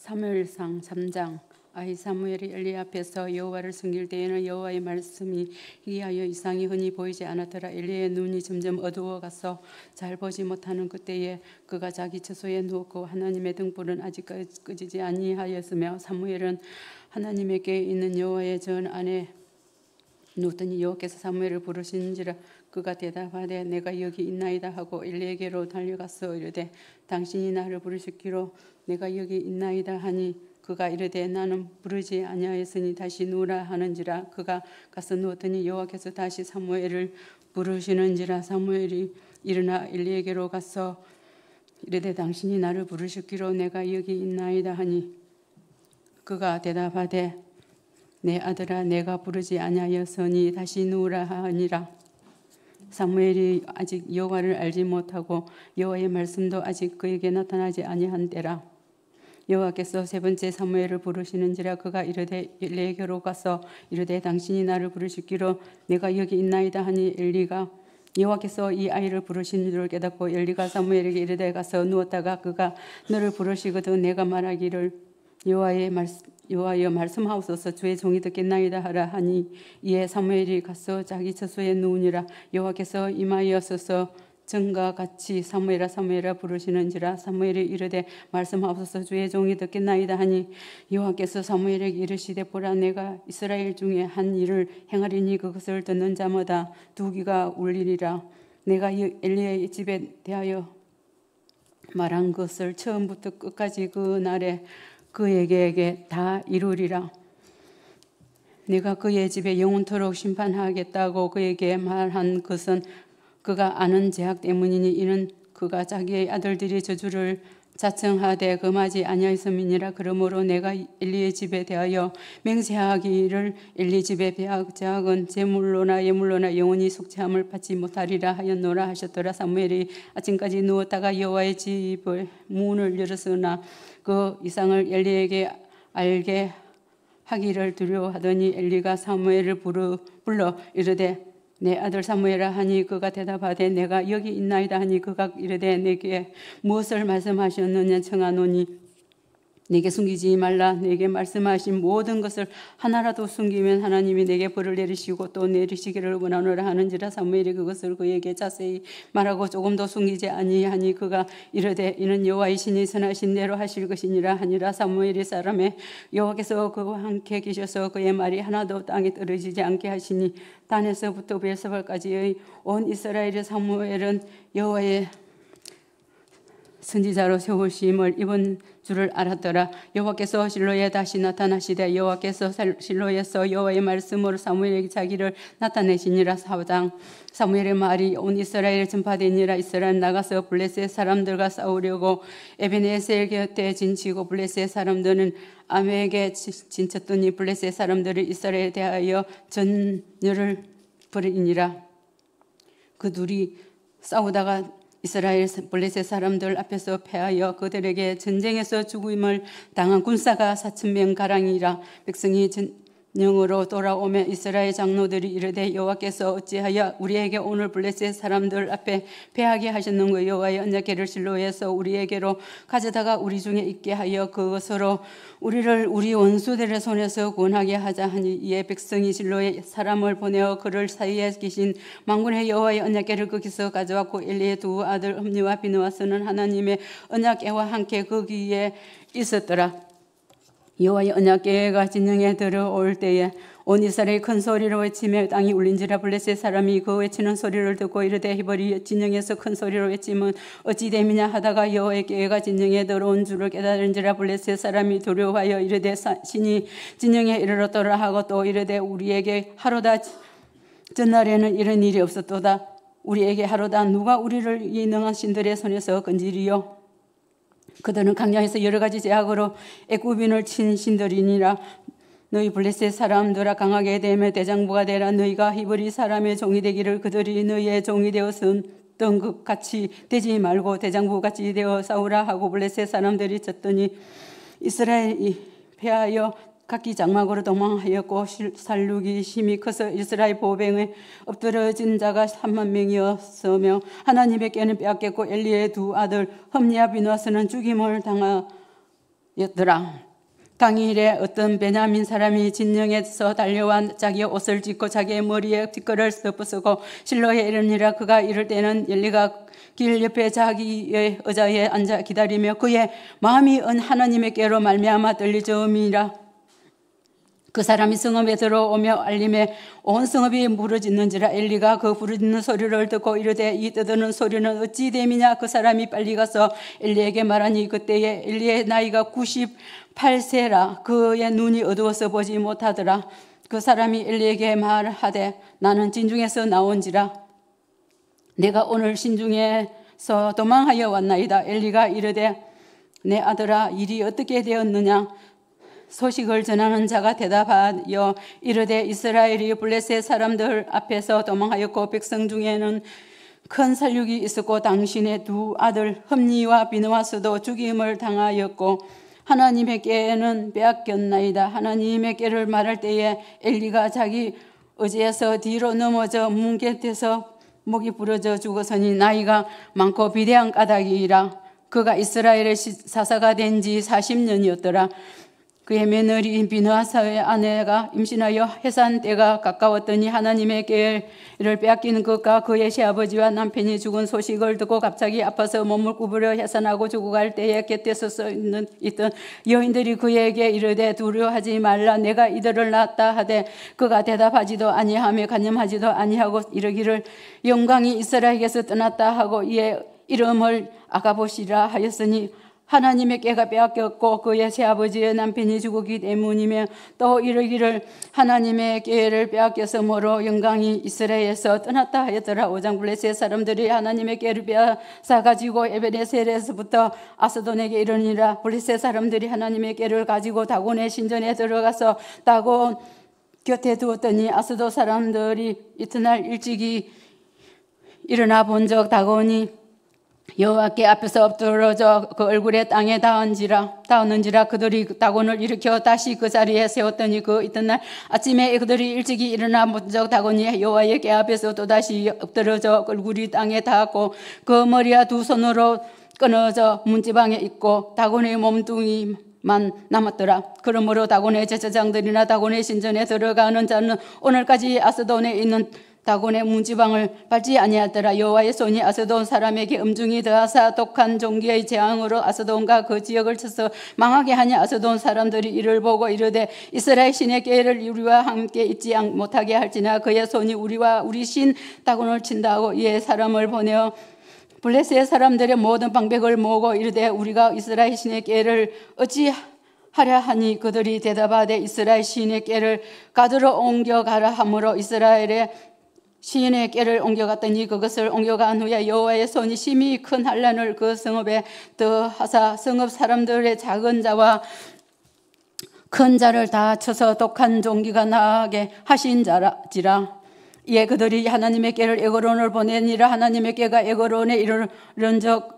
사무엘상 3장. 아히사무엘이 엘리 앞에서 여호와를 섬길 때에는 여호와의 말씀이 희귀하여 이상이 흔히 보이지 않았더라. 엘리의 눈이 점점 어두워가서 잘 보지 못하는 그때에 그가 자기 처소에 누웠고 하나님의 등불은 아직 끄지지 아니하였으며 사무엘은 하나님에게 있는 여호와의 전 안에 누웠더니 여호와께서 사무엘을 부르시는지라. 그가 대답하되 내가 여기 있나이다 하고 엘리에게로 달려가서 이르되 당신이 나를 부르셨기로 내가 여기 있나이다 하니 그가 이르되 나는 부르지 아니하였으니 다시 누우라 하는지라. 그가 가서 누웠더니 여호와께서 다시 사무엘을 부르시는지라. 사무엘이 일어나 엘리에게로 가서 이르되 당신이 나를 부르셨기로 내가 여기 있나이다 하니 그가 대답하되 내 아들아 내가 부르지 아니하였으니 다시 누우라 하니라. 사무엘이 아직 여호와를 알지 못하고 여호와의 말씀도 아직 그에게 나타나지 아니한 때라. 여호와께서 세 번째 사무엘을 부르시는지라. 그가 이르되 엘리에게로 가서 이르되 당신이 나를 부르시기로 내가 여기 있나이다 하니 엘리가 여호와께서 이 아이를 부르신 줄을 깨닫고 엘리가 사무엘에게 이르되 가서 누웠다가 그가 너를 부르시거든 내가 말하기를 여호와여 말씀하옵소서 주의 종이 듣겠나이다 하라 하니 이에 사무엘이 가서 자기 처소에 누우니라. 여호와께서 임하여서서 전과 같이 사무엘아 사무엘아 부르시는지라. 사무엘이 이르되 말씀하옵소서 주의 종이 듣겠나이다 하니 여호와께서 사무엘에게 이르시되 보라 내가 이스라엘 중에 한 일을 행하리니 그것을 듣는 자마다 두 귀가 울리리라. 내가 엘리의 집에 대하여 말한 것을 처음부터 끝까지 그 날에 그에게 다 이루리라. 내가 그의 집에 영원토록 심판하겠다고 그에게 말한 것은 그가 아는 죄악 때문이니 이는 그가 자기의 아들들이 저주를 자청하되 금하지 아니하였음이니라. 그러므로 내가 엘리의 집에 대하여 맹세하기를 엘리 집의 죄악은 제물로나 예물로나 영원히 속죄함을 받지 못하리라 하였노라 하셨더라. 사무엘이 아침까지 누웠다가 여호와의 집의 문을 열었으나 그 이상을 엘리에게 알게 하기를 두려워하더니 엘리가 사무엘을 불러 이르되 내 아들 사무엘아 하니 그가 대답하되 내가 여기 있나이다 하니 그가 이르되 내게 무엇을 말씀하셨느냐 청하노니 내게 숨기지 말라. 내게 말씀하신 모든 것을 하나라도 숨기면 하나님이 내게 벌을 내리시고 또 내리시기를 원하노라 하는지라. 사무엘이 그것을 그에게 자세히 말하고 조금도 숨기지 아니하니 그가 이르되 이는 여호와의 신이 선하신 대로 하실 것이니라 하니라. 사무엘이 사람의 여호와께서 그와 함께 계셔서 그의 말이 하나도 땅에 떨어지지 않게 하시니 단에서부터 베르사바까지의 온 이스라엘의 사무엘은 여호와의 선지자로 세우심을 입은 줄을 알았더라. 여호와께서 실로에 다시 나타나시되 여호와께서 실로에서 여호와의 말씀으로 사무엘에게 자기를 나타내시니라. 4장. 사무엘의 말이 온 이스라엘에 전파되니라. 이스라엘 나가서 블레셋 사람들과 싸우려고 에베네셀 곁에 진치고 블레셋 사람들은 아메에게 진쳤더니 블레셋 사람들이 이스라엘에 대하여 전열을 벌이니라. 그 둘이 싸우다가 이스라엘 블레셋 사람들 앞에서 패하여 그들에게 전쟁에서 죽음을 당한 군사가 4,000명 가량이라. 백성이 전령으로 돌아오며 이스라엘 장로들이 이르되 여호와께서 어찌하여 우리에게 오늘 블레셋 사람들 앞에 패하게 하셨는고 여호와의 언약궤를 실로에서 우리에게로 가져다가 우리 중에 있게 하여 그것으로 우리를 우리 원수들의 손에서 구원하게 하자 하니 이에 백성이 실로에 사람을 보내어 그를 사이에 계신 만군의 여호와의 언약궤를 거기서 가져왔고 엘리의 두 아들 홈니와 비느하스는 하나님의 언약궤와 함께 거기에 있었더라. 여호와의 언약궤가 진영에 들어올 때에 온 이스라엘이 큰 소리로 외치며 땅이 울린지라. 블레셋 사람이 그 외치는 소리를 듣고 이르되 히브리 진영에서 큰 소리로 외치면 어찌 됨이냐 하다가 여호와의 궤가 진영에 들어온 줄을 깨달은지라. 블레셋 사람이 두려워하여 이르되 신이 진영에 이르렀더라 하고 또 이르되 우리에게 하로다 전날에는 이런 일이 없었도다. 우리에게 하로다 누가 우리를 이 능한 신들의 손에서 건지리요. 그들은 강야에서 여러 가지 제약으로 애굽인을 친 신들이니라. 너희 블레셋 사람들아 강하게 되며 대장부가 되라. 너희가 히브리 사람의 종이 되기를 그들이 너희의 종이 되었던 것 같이 되지 말고 대장부같이 되어 싸우라 하고 블레셋 사람들이 쳤더니 이스라엘이 패하여 각기 장막으로 도망하였고 살육이 심히 커서 이스라엘 보병에 엎드러진 자가 3만 명이었으며 하나님의 궤는 빼앗겼고 엘리의 두 아들 험리와 비느하스는 죽임을 였더라. 당일에 어떤 베냐민 사람이 진영에서 달려와 자기의 옷을 찢고 자기의 머리에 핏거를 덮어쓰고 실로에 이르니라. 그가 이를 때는 엘리가 길 옆에 자기의 의자에 앉아 기다리며 그의 마음이 은 하나님께로 말미암아 떨리저음이라. 그 사람이 성읍에 들어오며 알림에 온 성읍이 부르짖는지라. 엘리가 그 부르짖는 소리를 듣고 이르되 이 떠드는 소리는 어찌 됨이냐. 그 사람이 빨리 가서 엘리에게 말하니 그때에 엘리의 나이가 98세라. 그의 눈이 어두워서 보지 못하더라. 그 사람이 엘리에게 말하되 나는 진중에서 나온지라. 내가 오늘 신중에서 도망하여 왔나이다. 엘리가 이르되 내 아들아 일이 어떻게 되었느냐. 소식을 전하는 자가 대답하여 이르되 이스라엘이 블레셋 사람들 앞에서 도망하였고 백성 중에는 큰 살육이 있었고 당신의 두 아들 흠니와 비느하스도 죽임을 당하였고 하나님의께는 빼앗겼나이다. 하나님의께를 말할 때에 엘리가 자기 의지에서 뒤로 넘어져 문 곁에서 목이 부러져 죽었으니 나이가 많고 비대한 까닭이라. 그가 이스라엘의 사사가 된 지 40년이었더라. 그의 며느리 비느하스의 아내가 임신하여 해산 때가 가까웠더니 하나님의 계를 빼앗기는 것과 그의 시아버지와 남편이 죽은 소식을 듣고 갑자기 아파서 몸을 구부려 해산하고 죽어갈 때에 곁에서 있던 여인들이 그에게 이르되 두려워하지 말라. 내가 이들을 낳았다 하되 그가 대답하지도 아니하며 간념하지도 아니하고 이르기를 영광이 이스라엘에게서 떠났다 하고 이의 이름을 아가봇이라 하였으니 하나님의 께가 빼앗겼고 그의 새아버지의 남편이 죽었기 때문이며 또 이르기를 하나님의 께를 빼앗겼으므로 영광이 이스라엘에서 떠났다 하였더라. 5장 블레셋 사람들이 하나님의 께를 빼앗아 가지고 에베네셀에서부터 아스돈에게 이르니라. 블레셋 사람들이 하나님의 께를 가지고 다곤의 신전에 들어가서 다곤 곁에 두었더니 아스돈 사람들이 이튿날 일찍이 일어나 본적 다곤이 여호와께 앞에서 엎드러져 그 얼굴에 땅에 닿았는지라. 그들이 다곤을 일으켜 다시 그 자리에 세웠더니 그 이튿날 아침에 그들이 일찍이 일어나 본적 다곤이 여호와의 궤 앞에서 또다시 엎드러져 얼굴이 땅에 닿았고 그 머리와 두 손으로 끊어져 문지방에 있고 다곤의 몸뚱이만 남았더라. 그러므로 다곤의 제사장들이나 다곤의 신전에 들어가는 자는 오늘까지 아스돈에 있는 다곤의 문지방을 밟지 아니하더라. 여호와의 손이 아스돈 사람에게 엄중히 더하사 독한 종기의 재앙으로 아스돈과 그 지역을 쳐서 망하게 하니 아스돈 사람들이 이를 보고 이르되 이스라엘 신의 궤를 우리와 함께 있지 못하게 할지나 그의 손이 우리와 우리 신 다곤을 친다 하고 이에 사람을 보내어 블레셋 사람들의 모든 방백을 모으고 이르되 우리가 이스라엘 신의 궤를 어찌 하랴 하니 그들이 대답하되 이스라엘 신의 궤를 가드로 옮겨가라 하므로 이스라엘의 신의 궤를 옮겨갔더니 그것을 옮겨간 후에 여호와의 손이 심히 큰 환난을 그 성읍에 더하사 성읍 사람들의 작은 자와 큰 자를 다 쳐서 독한 종기가 나게 하신 자지라. 이에 그들이 하나님의 궤를 에그론을 보내니라. 하나님의 궤가 에그론에 이르른적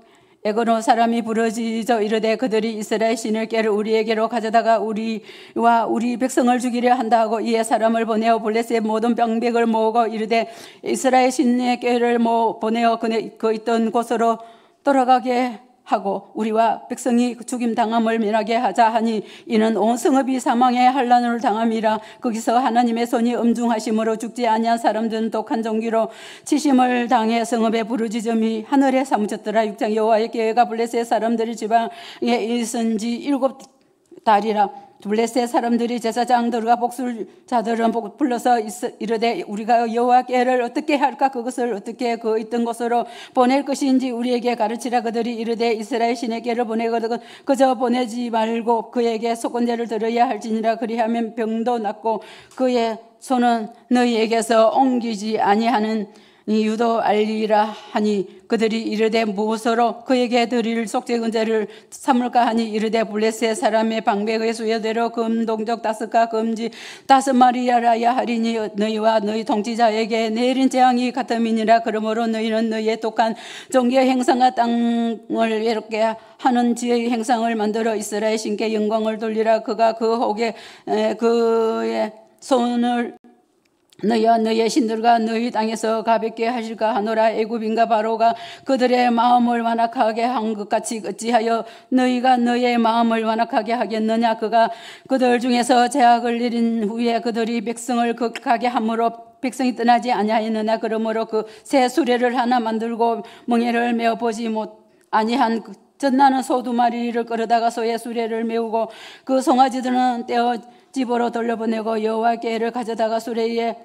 에그론 사람이 부르짖어 이르되 그들이 이스라엘 신의 궤를 우리에게로 가져다가 우리와 우리 백성을 죽이려 한다 하고 이에 사람을 보내어 블레셋 모든 방백을 모으고 이르되 이스라엘 신의 궤를 보내어 그 있던 곳으로 돌아가게 하고 우리와 백성이 죽임 당함을 면하게 하자 하니 이는 온 성읍이 사망의 환난을 당함이라. 거기서 하나님의 손이 엄중하심으로 죽지 아니한 사람들은 독한 종기로 치심을 당해 성읍의 부르짖음이 하늘에 사무쳤더라. 6장 여호와의 궤가 블레셋 사람들이 지방에 있은 지 7달이라. 블레셋 사람들이 제사장들과 복술자들은 불러서 이르되 우리가 여호와 궤를 어떻게 할까. 그것을 어떻게 그 있던 곳으로 보낼 것인지 우리에게 가르치라. 그들이 이르되 이스라엘 신의 궤를 보내거든 그저 보내지 말고 그에게 속건제를 들어야 할지니라. 그리하면 병도 낫고 그의 손은 너희에게서 옮기지 아니하는 이유도 알리라 하니 그들이 이르되 무엇으로 그에게 드릴 속죄근제를 삼을까 하니 이르되 블레셋 사람의 방백의 수여대로 금동적 5가 금지 5마리야라야 하리니 너희와 너희 통치자에게 내린 재앙이 같음이니라. 그러므로 너희는 너희의 독한 종기의 행상과 땅을 외롭게 하는 지의 행상을 만들어 이스라엘 신께 영광을 돌리라. 그가 그 혹에 그의 손을 너희와 너희의 신들과 너희 땅에서 가볍게 하실까 하노라. 애굽인과 바로가 그들의 마음을 완악하게 한 것 같이 어찌하여 너희가 너희의 마음을 완악하게 하겠느냐. 그가 그들 중에서 제약을 내린 후에 그들이 백성을 극하게 함으로 백성이 떠나지 아니하였느냐. 그러므로 그 새 수레를 하나 만들고 멍에를 메어 보지 아니한 전나는 소 2마리를 끌어다가 소의 수레를 메우고 그 송아지들은 떼어 집으로 돌려보내고 여호와께를 가져다가 수레에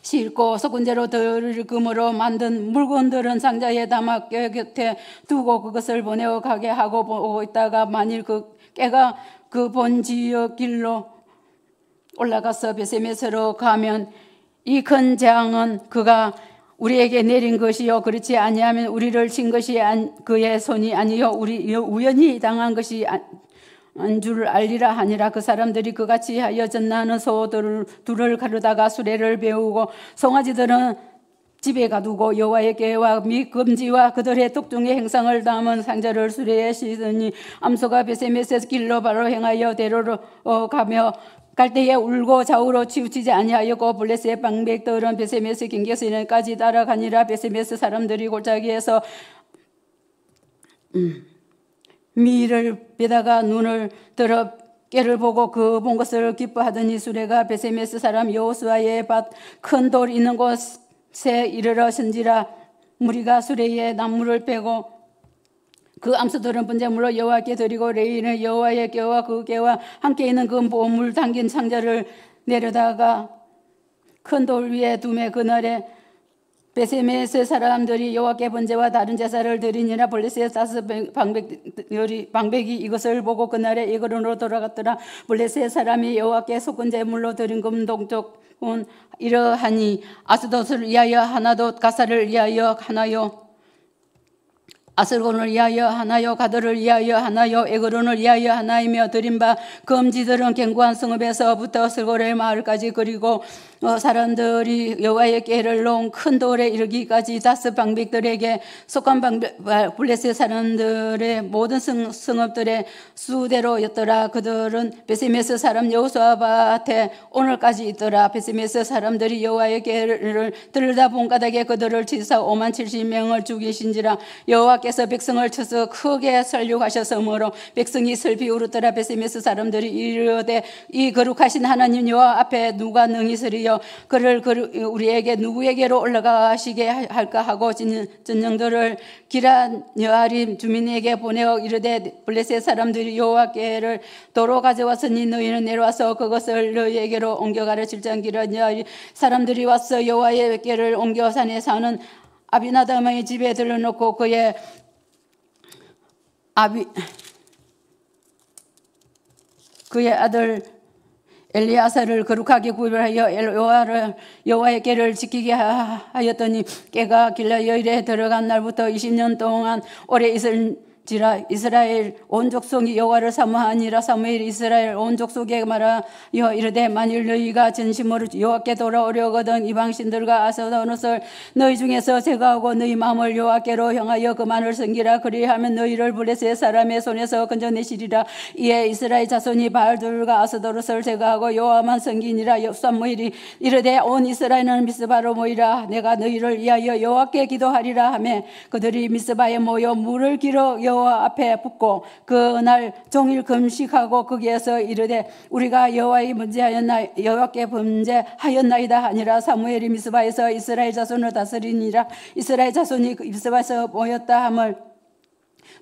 싣고 속은제로 들금으로 만든 물건들은 상자에 담아 깨 곁에 두고 그것을 보내어 가게 하고 보고 있다가 만일 그 깨가 그 본 지역 길로 올라가서 베세메스로 가면 이 큰 재앙은 그가 우리에게 내린 것이요 그렇지 아니하면 우리를 친 것이 그의 손이 아니요 우리 우연히 당한 것이 줄 알리라 하니라. 그 사람들이 그같이 하여 전나는 소들을 가르다가 수레를 메우고 송아지들은 집에 가두고 여호와의 계와 및 금지와 그들의 독중의 행상을 담은 상자를 수레에 싣으니 암소가 베세메스 길로 바로 행하여 대로로 가며 갈 때에 울고 좌우로 치우치지 아니하였고 블레셋의 방백들은 베세메스 경계선까지 따라가니라. 베세메스 사람들이 골짜기에서 미를 베다가 눈을 들어 깨를 보고 그 본 것을 기뻐하더니 수레가 베세메스 사람 여호수아의 밭 큰 돌 있는 곳에 이르러 선지라. 무리가 수레에 나무를 빼고 그 암소들은 번제물로 여호와께 드리고 레위인은 여호와의 궤와 그 궤와 함께 있는 그 보물 담긴 상자를 내려다가 큰 돌 위에 두매 그날에 베세메스 사람들이 여호와께 번제와 다른 제사를 드리니라. 블레셋 다스 방백이 이것을 보고 그날에 에그론으로 돌아갔더라. 블레셋 사람이 여호와께 속은 제물로 드린 금동족은 이러하니 아스돗을 위하여 하나도 가사를 위하여 하나요 아슬곤을 위하여 하나요 가드를 위하여 하나요 에그론을 위하여 하나이며 드린 바 금지들은 견고한 성읍에서부터 슬고레 마을까지 그리고 사람들이 여호와의 궤를 놓은 큰 돌에 이르기까지 다스 방백들에게 속한 블레셋 사람들의 모든 성읍들의 수대로였더라. 그들은 베세메스 사람 여호수아 밭에 오늘까지 있더라. 베세메스 사람들이 여호와의 궤를 들다 본가닥에 그들을 치사 50,070명을 죽이신지라. 여호와께서 백성을 쳐서 크게 살육하셨으므로 백성이 슬피 울었더라. 베세메스 사람들이 이르되 이 거룩하신 하나님 여호와 앞에 누가 능히 서리요 그를 우리에게 누구에게로 올라가시게 할까 하고 전령들을 기란 여아림 주민에게 보내어 이르되 블레셋 사람들이 여호와께를 도로 가져왔으니 너희는 내려와서 그것을 너희에게로 옮겨가려. 7장 기란 여아림 사람들이 와서 여호와의 궤를 옮겨 산에 사는 아비나답의 집에 들러놓고 그의 아들 엘리야사를 거룩하게 구별하여 여호와의 궤를 지키게 하였더니 궤가 길라여일에 들어간 날부터 20년 동안 오래 있을지라. 이스라엘 온 족속이 여호와를 사모하니라. 사무엘이 이스라엘 온 족속에 말하여 이르되 만일 너희가 진심으로 여호와께 돌아오려거든 이방 신들과 아스도롯을 너희 중에서 제거하고 너희 마음을 여호와께로 향하여 그만을 섬기라. 그리하면 너희를 블레셋 사람의 손에서 건져내시리라. 이에 이스라엘 자손이 바알들과 아스도롯을 제거하고 여호와만 섬기니라. 사무엘이 이르되 온 이스라엘은 미스바로 모이라. 내가 너희를 위하여 여호와께 기도하리라 하매 그들이 미스바에 모여 물을 길어 여호와 앞에 붓고 그날 종일 금식하고 거기에서 이르되 우리가 여호와의 여호와께 범죄하였나이다 하니라. 사무엘이 미스바에서 이스라엘 자손을 다스리니라. 이스라엘 자손이 미스바에서 모였다 함을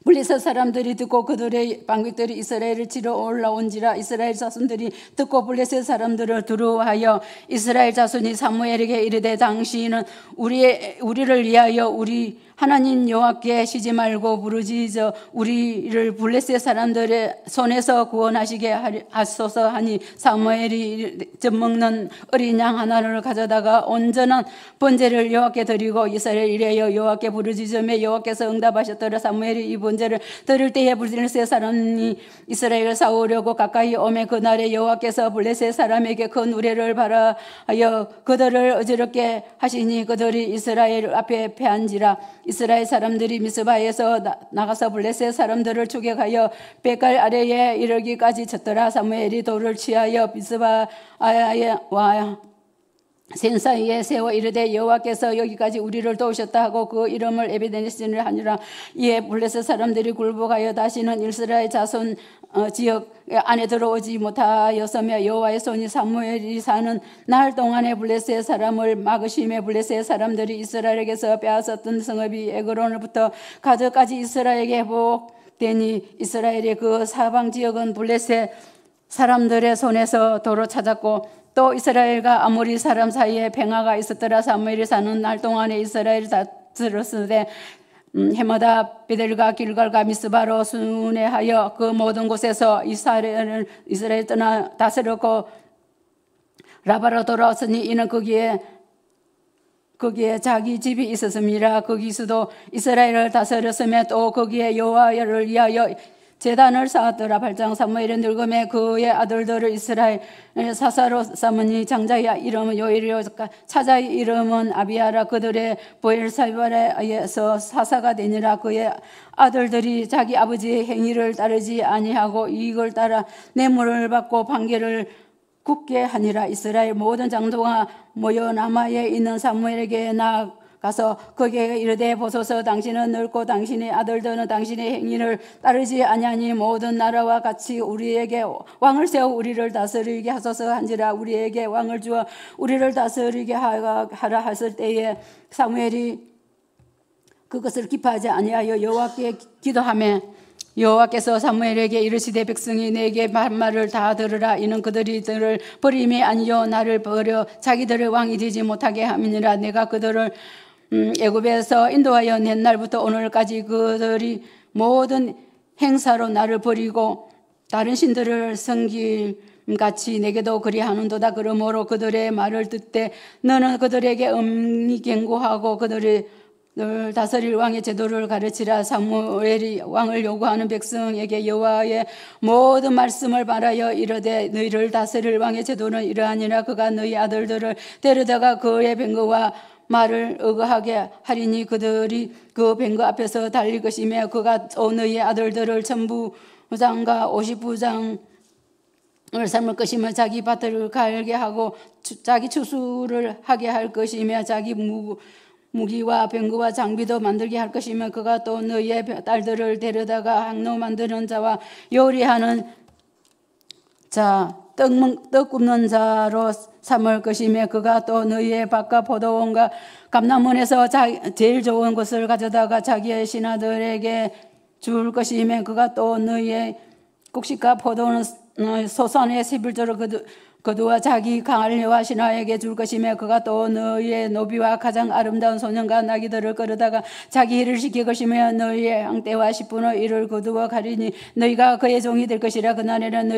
블레셋 사람들이 듣고 그들의 방백들이 이스라엘을 치러 올라온지라. 이스라엘 자손들이 듣고 블레셋 사람들을 두려워하여 이스라엘 자손이 사무엘에게 이르되 당신은 우리를 위하여 우리 하나님 여호와께 쉬지 말고 부르짖어 우리를 블레셋 사람들의 손에서 구원하시게 하소서 하니 사무엘이 젖먹는 어린 양 하나를 가져다가 온전한 번제를 여호와께 드리고 이스라엘 이래여 여호와께 부르짖으며 여호와께서 응답하셨더라. 사무엘이 이 번제를 드릴 때에 블레셋 사람이 이스라엘을 싸우려고 가까이 오매 그날에 여호와께서 블레셋 사람에게 큰 우레를 발하여 그들을 어지럽게 하시니 그들이 이스라엘 앞에 패한지라. 이스라엘 사람들이 미스바에서 나가서 블레셋 사람들을 추격하여 백갈 아래에 이르기까지 쳤더라. 사무엘이 돌을 취하여 미스바에 와 산 사이에 세워 이르되 여호와께서 여기까지 우리를 도우셨다 하고 그 이름을 에베네셀을 하니라. 이에 블레셋 사람들이 굴복하여 다시는 이스라엘 자손 지역 안에 들어오지 못하였으며 여호와의 손이 사무엘이 사는 날 동안에 블레셋 사람을 막으심에 블레셋 사람들이 이스라엘에게서 빼앗았던 성읍이 에그론으로부터 가드까지 이스라엘에게 회복되니 이스라엘의 그 사방 지역은 블레셋 사람들의 손에서 도로 찾았고 또 이스라엘과 아모리 사람 사이에 평화가 있었더라. 사무엘이 사는 날 동안에 이스라엘이 다스렸으되 해마다 베델과 길갈과 미스바로 순회하여 그 모든 곳에서 이스라엘 떠나 다스렸고 라바로 돌아왔으니 이는 거기에 자기 집이 있었습니다. 거기서도 이스라엘을 다스렸으며 또 거기에 여호와를 위하여 제단을 쌓았더라. 8장 사무엘은 늙음에 그의 아들들을 이스라엘 사사로 삼으니 장자의 이름은 요엘이요 차자의 이름은 아비아라. 그들의 보엘사발에서 사사가 되니라. 그의 아들들이 자기 아버지의 행위를 따르지 아니하고 이익을 따라 뇌물을 받고 판결을 굳게 하니라. 이스라엘 모든 장도가 모여 라마에 있는 사무엘에게 가서 거기에 이르되 보소서 당신은 늙고 당신의 아들들은 당신의 행위를 따르지 아니하니 모든 나라와 같이 우리에게 왕을 세워 우리를 다스리게 하소서 한지라. 우리에게 왕을 주어 우리를 다스리게 하라 했을 때에 사무엘이 그것을 기뻐하지 아니하여 여호와께 기도하며 여호와께서 사무엘에게 이르시되 백성이 내게 말을 다 들으라. 이는 그들이 들을 버림이 아니요 나를 버려 자기들의 왕이 되지 못하게 함이니라. 내가 그들을 애굽에서 인도하여 낸 날부터 오늘까지 그들이 모든 행사로 나를 버리고 다른 신들을 섬길 같이 내게도 그리하는도다. 그러므로 그들의 말을 듣되 너는 그들에게 엄히 경고하고 그들을 다스릴 왕의 제도를 가르치라. 사무엘이 왕을 요구하는 백성에게 여호와의 모든 말씀을 말하여 이르되 너희를 다스릴 왕의 제도는 이러하니라. 그가 너희 아들들을 데려다가 그의 병거와 말을 의거하게 하리니 그들이 그 병거 앞에서 달릴 것이며 그가 또 너희 아들들을 천부장과 50부장을 삼을 것이며 자기 밭을 갈게 하고 자기 추수를 하게 할 것이며 자기 무기와 병거와 장비도 만들게 할 것이며 그가 또 너희의 딸들을 데려다가 항로 만드는 자와 요리하는 자 떡 굽는 자로 삼을 것이며 그가 또 너희의 밭과 포도원과 감람원에서 제일 좋은 것을 가져다가 자기의 신하들에게 줄 것이며 그가 또 너희의 곡식과 포도원 소산의 11조를 그두와 자기 강할녀와 신하에게 줄 것이며 그가 또 너희의 노비와 가장 아름다운 소년과 나귀들을 끌어다가 자기 일을 시킬 것이며 너희의 양떼와 10분의 1을 거두어 가리니 너희가 그의 종이 될 것이라. 그날에는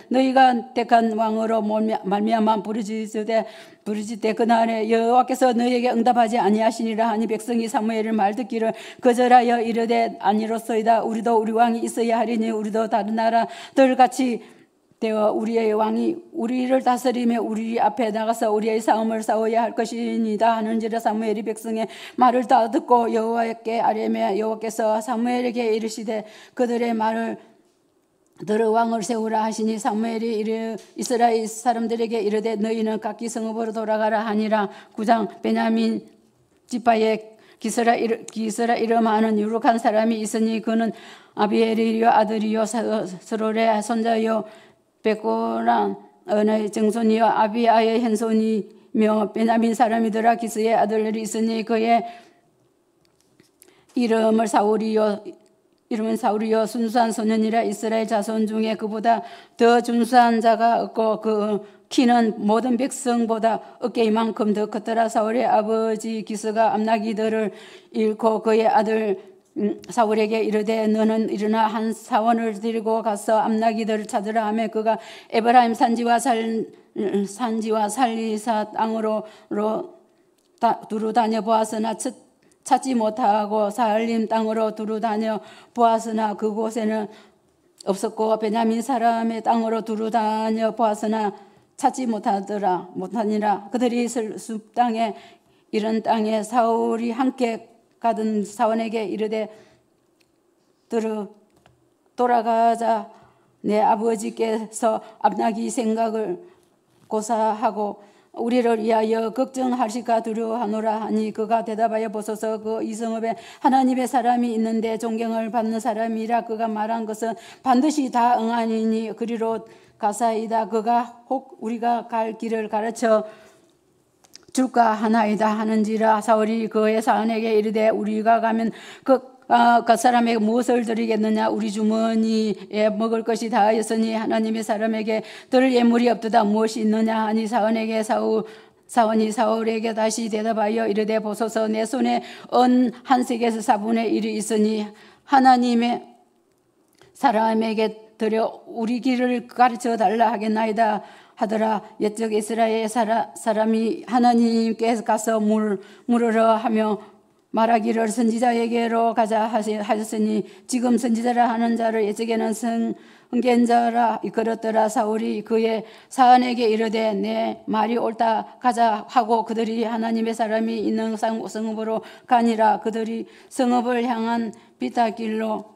너희가 택한 왕으로 말미암아 부르짖되 그날에 여호와께서 너희에게 응답하지 아니하시니라 하니 백성이 사무엘의 말 듣기를 거절하여 이르되 아니로소이다. 우리도 우리 왕이 있어야 하리니 우리도 다른 나라들 같이 되어 우리의 왕이 우리를 다스리며 우리 앞에 나가서 우리의 싸움을 싸워야 할 것이니다 하는지라. 사무엘이 백성의 말을 다 듣고 여호와께 아뢰며 여호와께서 사무엘에게 이르시되 그들의 말을 들어 왕을 세우라 하시니 사무엘이 이스라엘 사람들에게 이르되 너희는 각기 성읍으로 돌아가라 하니라. 9장 베냐민 지파에 기스라 이름하는 유력한 사람이 있으니 그는 아비엘이요 아들이요 스롤의 손자요 베코란 언의 정손이요 아비아의 현손이며 베냐민 사람이더라. 기스의 아들들이 있으니 그의 이름은 사울이요 순수한 소년이라. 이스라엘 자손 중에 그보다 더 준수한 자가 없고 그 키는 모든 백성보다 어깨이만큼 더 컸더라. 사울의 아버지 기스가 암나기들을 잃고 그의 아들 사울에게 이르되 너는 일어나 한 사원을 데리고 가서 암나기들을 찾으라 하며 그가 에브라임 산지와 살리사 땅으로 두루 다녀 보았으나 찾지 못하고 사할림 땅으로 두루 다녀 보았으나 그곳에는 없었고 베냐민 사람의 땅으로 두루 다녀 보았으나 찾지 못하니라. 그들이 숲 땅에 이른 땅에 사울이 함께 가던 사원에게 이르되 돌아가자. 내 아버지께서 암나기 생각을 고사하고 우리를 위하여 걱정하실까 두려워하노라 하니 그가 대답하여 보소서 그 이성읍에 하나님의 사람이 있는데 존경을 받는 사람이라 그가 말한 것은 반드시 다 응하니니 그리로 가사이다. 그가 혹 우리가 갈 길을 가르쳐 줄까 하나이다 하는지라. 사울이 그의 사원에게 이르되 우리가 가면 그 사람에게 무엇을 드리겠느냐? 우리 주머니에 먹을 것이 다하였으니 하나님의 사람에게 드릴 예물이 없도다. 무엇이 있느냐 하니 사원이 사울에게 다시 대답하여 이르되 보소서 내 손에 은 한 색에서 4분의 1이 있으니 하나님의 사람에게 드려 우리 길을 가르쳐 달라 하겠나이다 하더라. 옛적 이스라엘 사람이 하나님께 가서 물으러 하며 말하기를 선지자에게로 가자 하셨으니 지금 선지자라 하는 자를 옛적에는 선견자라 이끌었더라. 사울이 그의 사원에게 이르되 내 말이 옳다 가자 하고 그들이 하나님의 사람이 있는 성읍으로 가니라. 그들이 성읍을 향한 비탈길로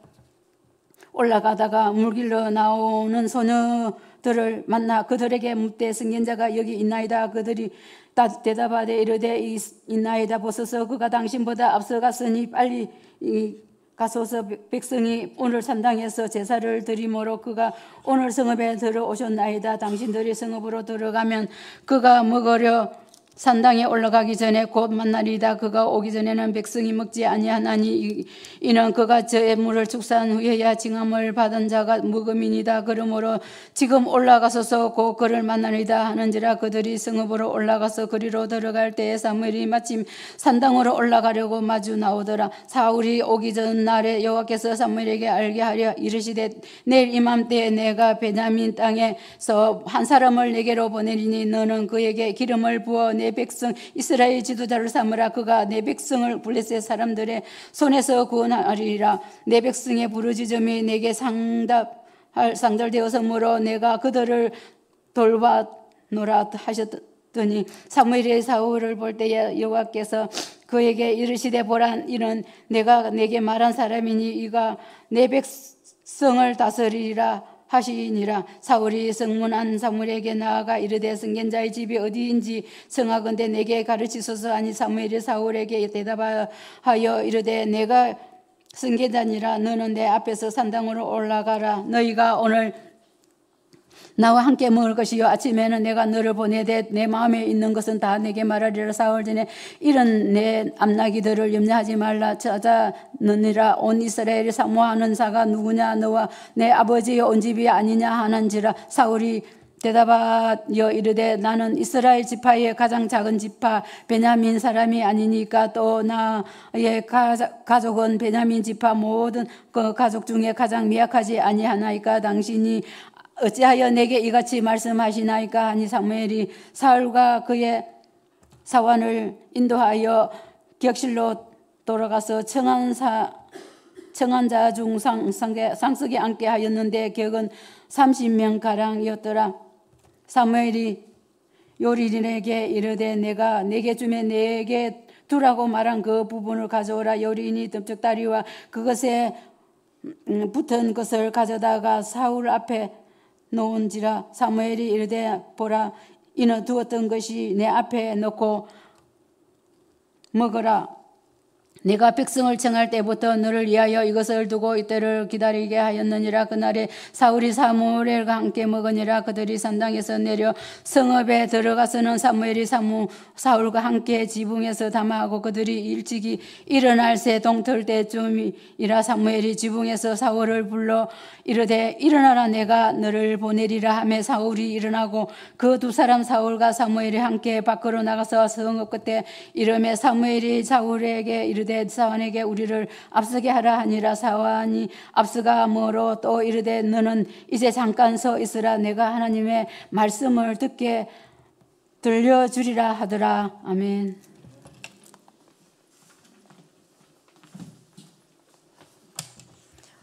올라가다가 물길로 나오는 소녀들을 만나 그들에게 묻되 선견자가 여기 있나이다. 그들이 대답하되 이르되 있나이다. 보소서 그가 당신보다 앞서갔으니 빨리 가소서. 백성이 오늘 산당에서 제사를 드리므로 그가 오늘 성읍에 들어오셨나이다. 당신들이 성읍으로 들어가면 그가 먹으려 산당에 올라가기 전에 곧 만나리이다. 그가 오기 전에는 백성이 먹지 아니하나니 이는 그가 저의 물을 축사한 후에야 징함을 받은 자가 먹음이니이다. 그러므로 지금 올라가소서 곧 그를 만나리이다 하는지라. 그들이 성읍으로 올라가서 그리로 들어갈 때에 사무엘이 마침 산당으로 올라가려고 마주 나오더라. 사울이 오기 전날에 여호와께서 사무엘에게 알게 하려 이르시되 내일 이맘때에 내가 베냐민 땅에서 한 사람을 내게로 보내리니 너는 그에게 기름을 부어 내 백성 이스라엘 지도자를 삼으라. 그가 내 백성을 블레셋 사람들의 손에서 구원하리라. 내 백성의 부르짖음이 내게 상달되었으므로 내가 그들을 돌봐노라 하셨더니 사무엘이 사울을 볼 때에 여호와께서 그에게 이르시되 보라 이는 내가 내게 말한 사람이니 이가 내 백성을 다스리리라 하시니라. 사울이 성문 안 사무엘에게 나아가 이르되 선견자의 집이 어디인지 청하건대 내게 가르치소서 하니 사무엘이 사울에게 대답하여 이르되 내가 선견자니라. 너는 내 앞에서 산당으로 올라가라. 너희가 오늘 나와 함께 먹을 것이요 아침에는 내가 너를 보내되 내 마음에 있는 것은 다 내게 말하리라. 사흘 전에 이런 내 암나기들을 염려하지 말라. 찾아느니라. 온 이스라엘이 사모하는 자가 누구냐? 너와 내 아버지의 온 집이 아니냐 하는지라. 사울이 대답하여 이르되 나는 이스라엘 지파의 가장 작은 지파 베냐민 사람이 아니니까 또 나의 가족은 베냐민 지파 모든 그 가족 중에 가장 미약하지 아니하나이까. 당신이 어찌하여 내게 이같이 말씀하시나이까 하니 사무엘이 사울과 그의 사원을 인도하여 격실로 돌아가서 청한 자 중 상석에 앉게 하였는데 격은 30명 가량이었더라. 사무엘이 요리인에게 이르되 내가 내게 주매 내게 두라고 말한 그 부분을 가져오라. 요리인이 덤쩍다리와 그것에 붙은 것을 가져다가 사울 앞에 놓은지라. 사무엘이 이르되 보라 이는 두었던 것이 내 앞에 놓고 먹어라. 내가 백성을 청할 때부터 너를 위하여 이것을 두고 이때를 기다리게 하였느니라. 그날에 사울이 사무엘과 함께 먹으니라. 그들이 산당에서 내려 성읍에 들어가서는 사무엘이 사울과 함께 지붕에서 담화하고 그들이 일찍이 일어날 새 동틀 때쯤이라. 사무엘이 지붕에서 사울을 불러 이르되 일어나라 내가 너를 보내리라 하매 사울이 일어나고 그 두 사람 사울과 사무엘이 함께 밖으로 나가서 성읍 끝에 이르매 사무엘이 사울에게 이르되 사원에게 우리를 앞서게 하라 하니라. 사원이 앞서가 뭐로 또 이르되 너는 이제 잠깐 서 있으라. 내가 하나님의 말씀을 듣게 들려주리라 하더라. 아멘.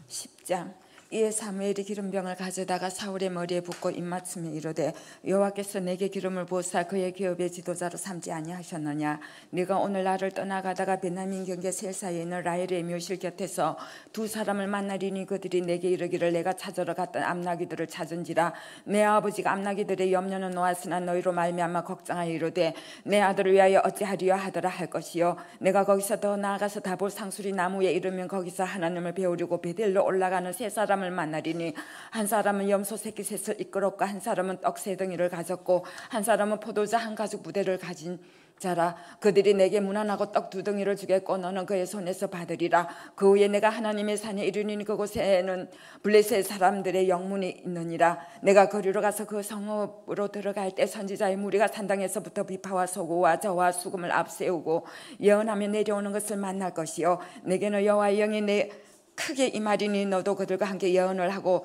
10장 이에 사무엘이 기름병을 가져다가 사울의 머리에 붓고 입맞추며 이르되 여호와께서 내게 기름을 부으사 그의 기업의 지도자로 삼지 아니하셨느냐. 네가 오늘 나를 떠나가다가 베냐민 경계 셀 사이에 있는 라헬의 묘실 곁에서 두 사람을 만나리니 그들이 내게 이르기를 내가 찾으러 갔던 암나귀들을 찾은지라. 내 아버지가 암나귀들의 염려는 놓았으나 너희로 말미암아 걱정하여 이르되 내 아들을 위하여 어찌하리요 하더라 할 것이요. 내가 거기서 더 나아가서 다볼 상수리 나무에 이르면 거기서 하나님을 배우려고 베델로 올라가는 세 사람을 만나리니 한 사람은 염소 새끼 셋을 이끌었고 한 사람은 떡 세 덩이를 가졌고 한 사람은 포도주 한 가죽 부대를 가진 자라. 그들이 내게 문안하고 떡 두 덩이를 주겠고 너는 그의 손에서 받으리라. 그 후에 내가 하나님의 산에 이르니 그곳에는 블레셋 사람들의 영문이 있느니라. 내가 거리로 가서 그 성읍으로 들어갈 때 선지자의 무리가 산당에서부터 비파와 소고와 저와 수금을 앞세우고 예언하며 내려오는 것을 만날 것이요. 내게는 여호와의 영이 내 크게 임하리니 너도 그들과 함께 예언을 하고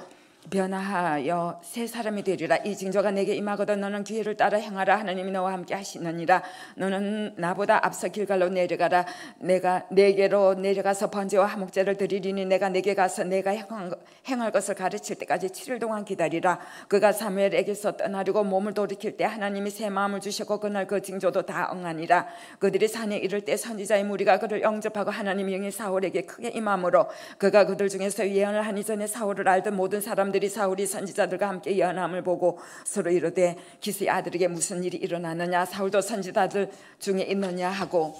변화하여 세 사람이 되리라. 이 징조가 내게 임하거든 너는 기회를 따라 행하라. 하나님이 너와 함께 하시느니라. 너는 나보다 앞서 길갈로 내려가라. 내가 네게로 내려가서 번제와 화목제를 드리리니 내가 네게 가서 내가 행할 것을 가르칠 때까지 7일 동안 기다리라. 그가 사무엘에게서 떠나려고 몸을 돌이킬 때 하나님이 새 마음을 주셨고 그날 그 징조도 다 응하니라. 그들이 산에 이를 때 선지자의 무리가 그를 영접하고 하나님의 영이 사울에게 크게 임함으로 그가 그들 중에서 예언을 하니 전에 사울을 알던 모든 사람들이 사울이 선지자들과 함께 예언함을 보고 서로 이르되 기스의 아들에게 무슨 일이 일어나느냐. 사울도 선지자들 중에 있느냐 하고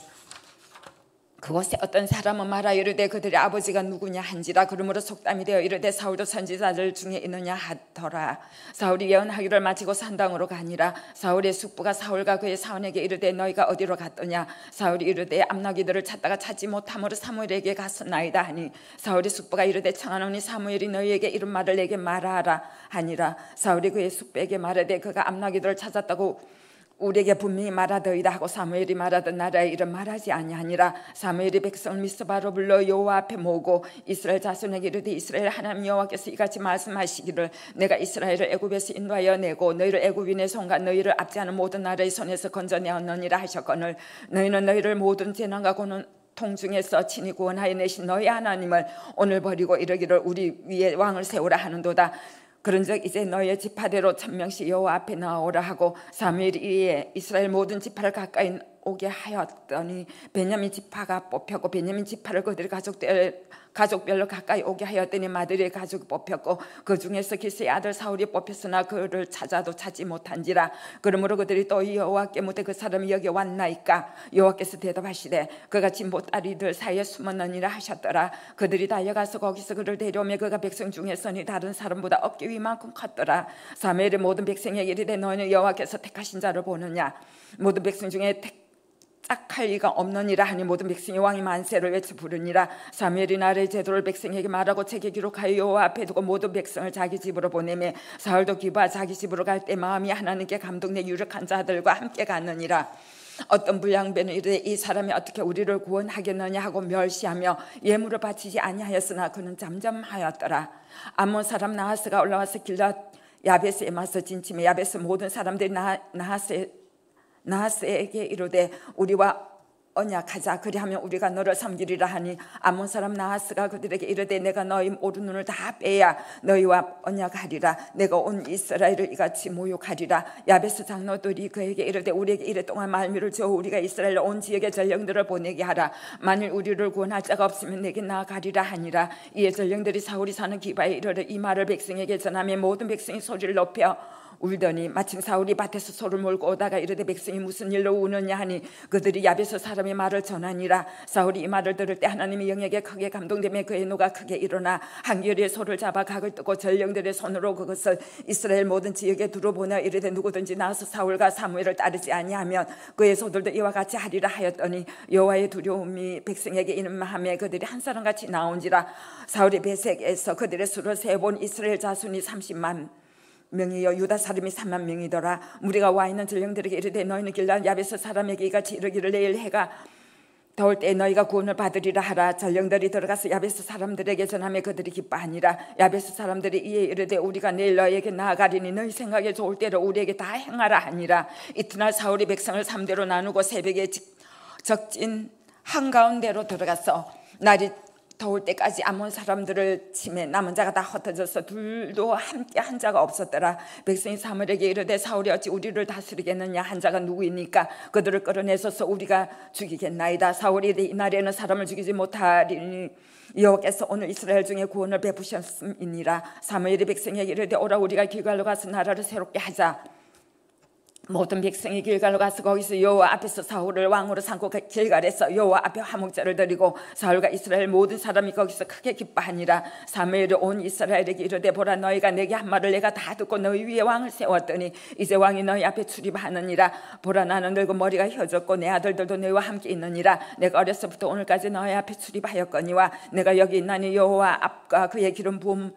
그곳에 어떤 사람은 말하여 이르되 그들의 아버지가 누구냐 한지라. 그러므로 속담이 되어 이르되 사울도 선지자들 중에 있느냐 하더라. 사울이 예언하기를 마치고 산당으로 가니라. 사울의 숙부가 사울과 그의 사원에게 이르되 너희가 어디로 갔더냐. 사울이 이르되 암나귀들을 찾다가 찾지 못함으로 사무엘에게 갔었나이다 하니 사울의 숙부가 이르되 청하노니 사무엘이 너희에게 이런 말을 내게 말하라 하니라. 사울이 그의 숙부에게 말하되 그가 암나귀들을 찾았다고 우리에게 분명히 말하더이다 하고 사무엘이 말하던 나라에 이런 말하지 아니하니라. 사무엘이 백성을 미스바로 불러 여호와 앞에 모으고 이스라엘 자손에게 이르되 이스라엘 하나님 여호와께서 이같이 말씀하시기를 내가 이스라엘을 애굽에서 인도하여 내고 너희를 애굽인의 손과 너희를 압제하는 모든 나라의 손에서 건져내었느니라 하셨거늘 너희는 너희를 모든 재난과 고통 중에서 친히 구원하여 내신 너희 하나님을 오늘 버리고 이르기를 우리 위에 왕을 세우라 하는도다. 그런즉 이제 너희의 지파대로 1000명씩 여호와 앞에 나오라 하고 사무엘이 이에 이스라엘 모든 지파를 가까이 오게 하였더니 베냐민 지파가 뽑혔고 베냐민 지파를 그들의 가족별로 가까이 오게 하였더니 마들의 가족이 뽑혔고 그 중에서 기스의 아들 사울이 뽑혔으나 그를 찾아도 찾지 못한지라. 그러므로 그들이 또 여호와께 묻되 그 사람이 여기 왔나이까. 여호와께서 대답하시되 그가 진보 다리들 사이에 숨었느니라 하셨더라. 그들이 달려가서 거기서 그를 데려오며 그가 백성 중에서는 다른 사람보다 어깨 위만큼 컸더라. 사무엘의 모든 백성에게 이르되 너희는 여호와께서 택하신 자를 보느냐. 모든 백성 중에 짝할 리가 없느니라 하니 모든 백성이 왕이 만세를 외쳐 부르니라. 사무엘이 나라의 제도를 백성에게 말하고 책에 기록하여 여호와 앞에 두고 모든 백성을 자기 집으로 보내매 사울도 기브아 자기 집으로 갈 때 마음이 하나님께 감동돼 유력한 자들과 함께 갔느니라. 어떤 불량배는 이르되 이 사람이 어떻게 우리를 구원하겠느냐 하고 멸시하며 예물을 바치지 아니하였으나 그는 잠잠하였더라. 암몬 사람 나하스가 올라와서 길랏 야베스에 맞서 진침해 야베스 모든 사람들이 나하스에게 이르되 우리와 언약하자. 그리하면 우리가 너를 섬기리라 하니 암몬 사람 나하스가 그들에게 이르되 내가 너희 오른눈을 다 빼야 너희와 언약하리라. 내가 온 이스라엘을 이같이 모욕하리라. 야베스 장로들이 그에게 이르되 우리에게 이랫동안 말미를 주어 우리가 이스라엘 온 지역의 전령들을 보내게 하라. 만일 우리를 구원할 자가 없으면 내게 나아가리라 하니라. 이에 전령들이 사울이 사는 기바에 이르러 이 말을 백성에게 전하며 모든 백성이 소리를 높여 울더니 마침 사울이 밭에서 소를 몰고 오다가 이르되 백성이 무슨 일로 우느냐 하니 그들이 야베스 사람의 말을 전하니라. 사울이 이 말을 들을 때 하나님의 영에게 크게 감동되며 그의 노가 크게 일어나 한겨레의 소를 잡아 각을 뜨고 전령들의 손으로 그것을 이스라엘 모든 지역에 두루 보내 이르되 누구든지 나와서 사울과 사무엘을 따르지 아니하면 그의 소들도 이와 같이 하리라 하였더니 여호와의 두려움이 백성에게 임하매 그들이 한 사람같이 나온지라. 사울이 베색에서 그들의 수를 세본 이스라엘 자손이 30만 명이요 유다 사람이 3만 명이더라. 무리가 와 있는 전령들에게 이르되 너희는 길랏 야베스 사람에게 이같이 이르기를 내일 해가 더울 때 너희가 구원을 받으리라 하라. 전령들이 들어가서 야베스 사람들에게 전하며 그들이 기뻐하니라. 야베스 사람들이 이에 이르되 우리가 내일 너희에게 나아가리니 너희 생각에 좋을 대로 우리에게 다 행하라 하니라. 이튿날 사울이 백성을 3대로 나누고 새벽에 적진 한가운데로 들어가서 날이 더울 때까지 아몬 사람들을 치매 남은 자가 다 흩어져서 둘도 함께 한 자가 없었더라. 백성이 사무엘에게 이르되 사울이 어찌 우리를 다스리겠느냐 한 자가 누구이니까 그들을 끌어내서서 우리가 죽이겠나이다. 사울이 이르되 이날에는 사람을 죽이지 못하리니 여호와께서 오늘 이스라엘 중에 구원을 베푸셨음이니라. 사무엘이 백성에게 이르되 오라 우리가 길갈로 가서 나라를 새롭게 하자. 모든 백성이 길갈로 가서 거기서 여호와 앞에서 사울을 왕으로 삼고 길갈에서 여호와 앞에 화목제를 드리고 사울과 이스라엘 모든 사람이 거기서 크게 기뻐하니라. 사무엘이 온 이스라엘에게 이르되 보라 너희가 내게 한 말을 내가 다 듣고 너희 위에 왕을 세웠더니 이제 왕이 너희 앞에 출입하느니라. 보라 나는 늙고 머리가 휘어졌고 내 아들들도 너희와 함께 있느니라. 내가 어려서부터 오늘까지 너희 앞에 출입하였거니와 내가 여기 있나니 여호와 앞과 그의 기름 부음을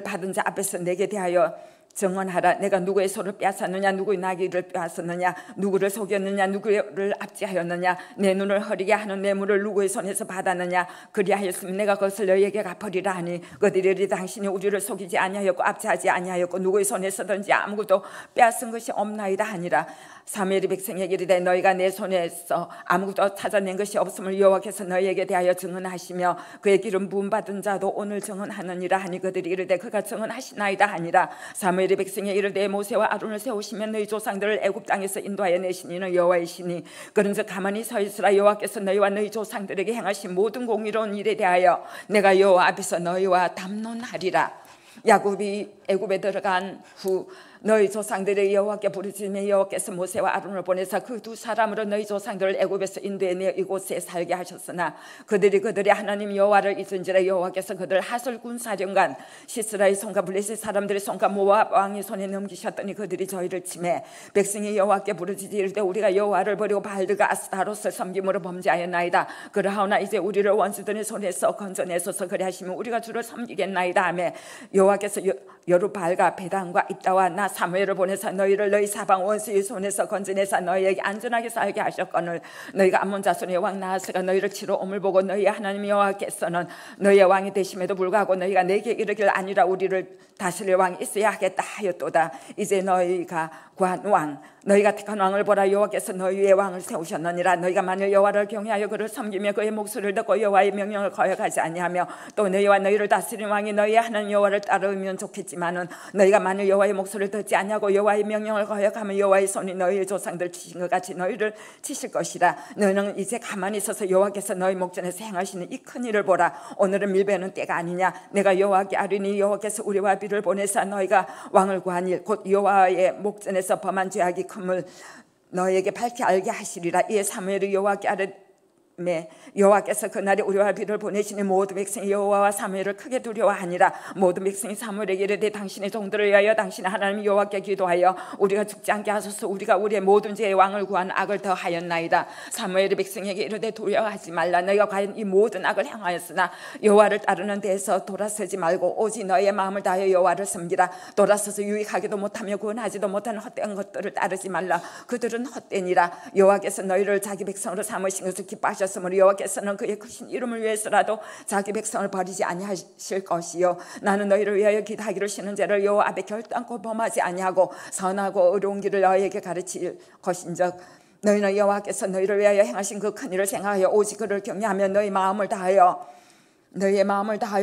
받은 자 앞에서 내게 대하여 증언하라. 내가 누구의 소를 빼앗았느냐 누구의 나귀를 빼앗았느냐 누구를 속였느냐 누구를 압제하였느냐 내 눈을 흐리게 하는 뇌물을 누구의 손에서 받았느냐 그리하였으면 내가 그것을 너희에게 갚으리라 하니 그들이 당신이 우리를 속이지 아니하였고 압제하지 아니하였고 누구의 손에서든지 아무것도 빼앗은 것이 없나이다 하니라. 사무엘이 백성에게 이르되 너희가 내 손에서 아무것도 찾아낸 것이 없음을 여호와께서 너희에게 대하여 증언하시며 그의 기름 부음 받은 자도 오늘 증언하느니라 하니 그들이 이르되 그가 증언하시나이다 하니라. 사무엘이 백성에게 이르되 모세와 아론을 세우시면 너희 조상들을 애굽 땅에서 인도하여 내신 이는 여호와이시니 그런즉 가만히 서 있으라. 여호와께서 너희와 너희 조상들에게 행하신 모든 공의로운 일에 대하여 내가 여호와 앞에서 너희와 담론하리라. 야곱이 애굽에 들어간 후 너희 조상들의 여호와께 부르짖으며 여호와께서 모세와 아론을 보내사 그 두 사람으로 너희 조상들을 애굽에서 인도해내 이곳에 살게 하셨으나 그들이 그들의 하나님 여호와를 잊은지라. 여호와께서 그들 하솔 군사령관 시스라의 손과 블레셋 사람들의 손과 모압 왕의 손에 넘기셨더니 그들이 저희를 치매 백성이 여호와께 부르짖으되 이르되 우리가 여호와를 버리고 바알들과 아스타롯을 섬김으로 범죄하였나이다. 그러하오나 이제 우리를 원수들의 손에서 건져내소서 그리하시면 우리가 주를 섬기겠나이다 하며 여호와께서 여루바알과 베단과 입다와 나 사무엘을 보내사 너희를 너희 사방 원수의 손에서 건져내사 너희에게 안전하게 살게 하셨거늘 너희가 암몬 자손의 왕 나하스가 너희를 치러 옴을 보고 너희의 하나님 여호와께서는 너희의 왕이 되심에도 불구하고 너희가 내게 이르길 아니라 우리를 다스릴 왕이 있어야 하겠다 하였도다. 이제 너희가 구한 왕 너희가 택한 왕을 보라. 여호와께서 너희 위에 왕을 세우셨느니라. 너희가 만일 여호와를 경외하여 그를 섬기며 그의 목소리를 듣고 여호와의 명령을 거역하지 아니하며 또 너희와 너희를 다스리는 왕이 너희의 하나님 여호와를 따르면 좋겠지만은 너희가 만일 여호와의 목소리를 듣지 아니하고 여호와의 명령을 거역하면 여호와의 손이 너희의 조상들 치신 것 같이 너희를 치실 것이라. 너희는 이제 가만히 있어서 여호와께서 너희 목전에서 행하시는 이 큰 일을 보라. 오늘은 밀베는 때가 아니냐. 내가 여호와께 아뢰니 여호와께서 우리와 비를 보내사 너희가 왕을 구한 일 곧 여호와의 목전에서 범한 죄악이 큼을 너에게 밝히 알게 하시리라. 이에 사무엘이 여호와께 아뢰매 여호와께서 그날에 우리와 비를 보내시니 모든 백성이 여호와와 사무엘을 크게 두려워하니라. 모든 백성이 사무엘에게 이르되 당신의 종들을 위하여 당신의 하나님 여호와께 기도하여 우리가 죽지 않게 하소서. 우리가 우리의 모든 죄의 왕을 구한 악을 더하였나이다. 사무엘이 백성에게 이르되 두려워하지 말라. 너희가 과연 이 모든 악을 행하였으나 여호와를 따르는 데에서 돌아서지 말고 오직 너희의 마음을 다하여 여호와를 섬기라. 돌아서서 유익하기도 못하며 구원하지도 못하는 헛된 것들을 따르지 말라. 그들은 헛되니라. 여호와께서 너희를 자기 백성으로 삼으신 것을 기뻐하셨으므로 여호와께서는 그의 크신 이름을 위해서라도 자기 백성을 버리지 아니하실 것이요 나는 너희를 위하여 기도하기를 쉬는 죄를 여호와 앞에 결단코 범하지 아니하고 선하고 의로운 길을 너희에게 가르칠 것인즉 너희는 여호와께서 너희를 위하여 행하신 그 큰 일을 생각하여 오직 그를 경외하며 너희 마음을 다하여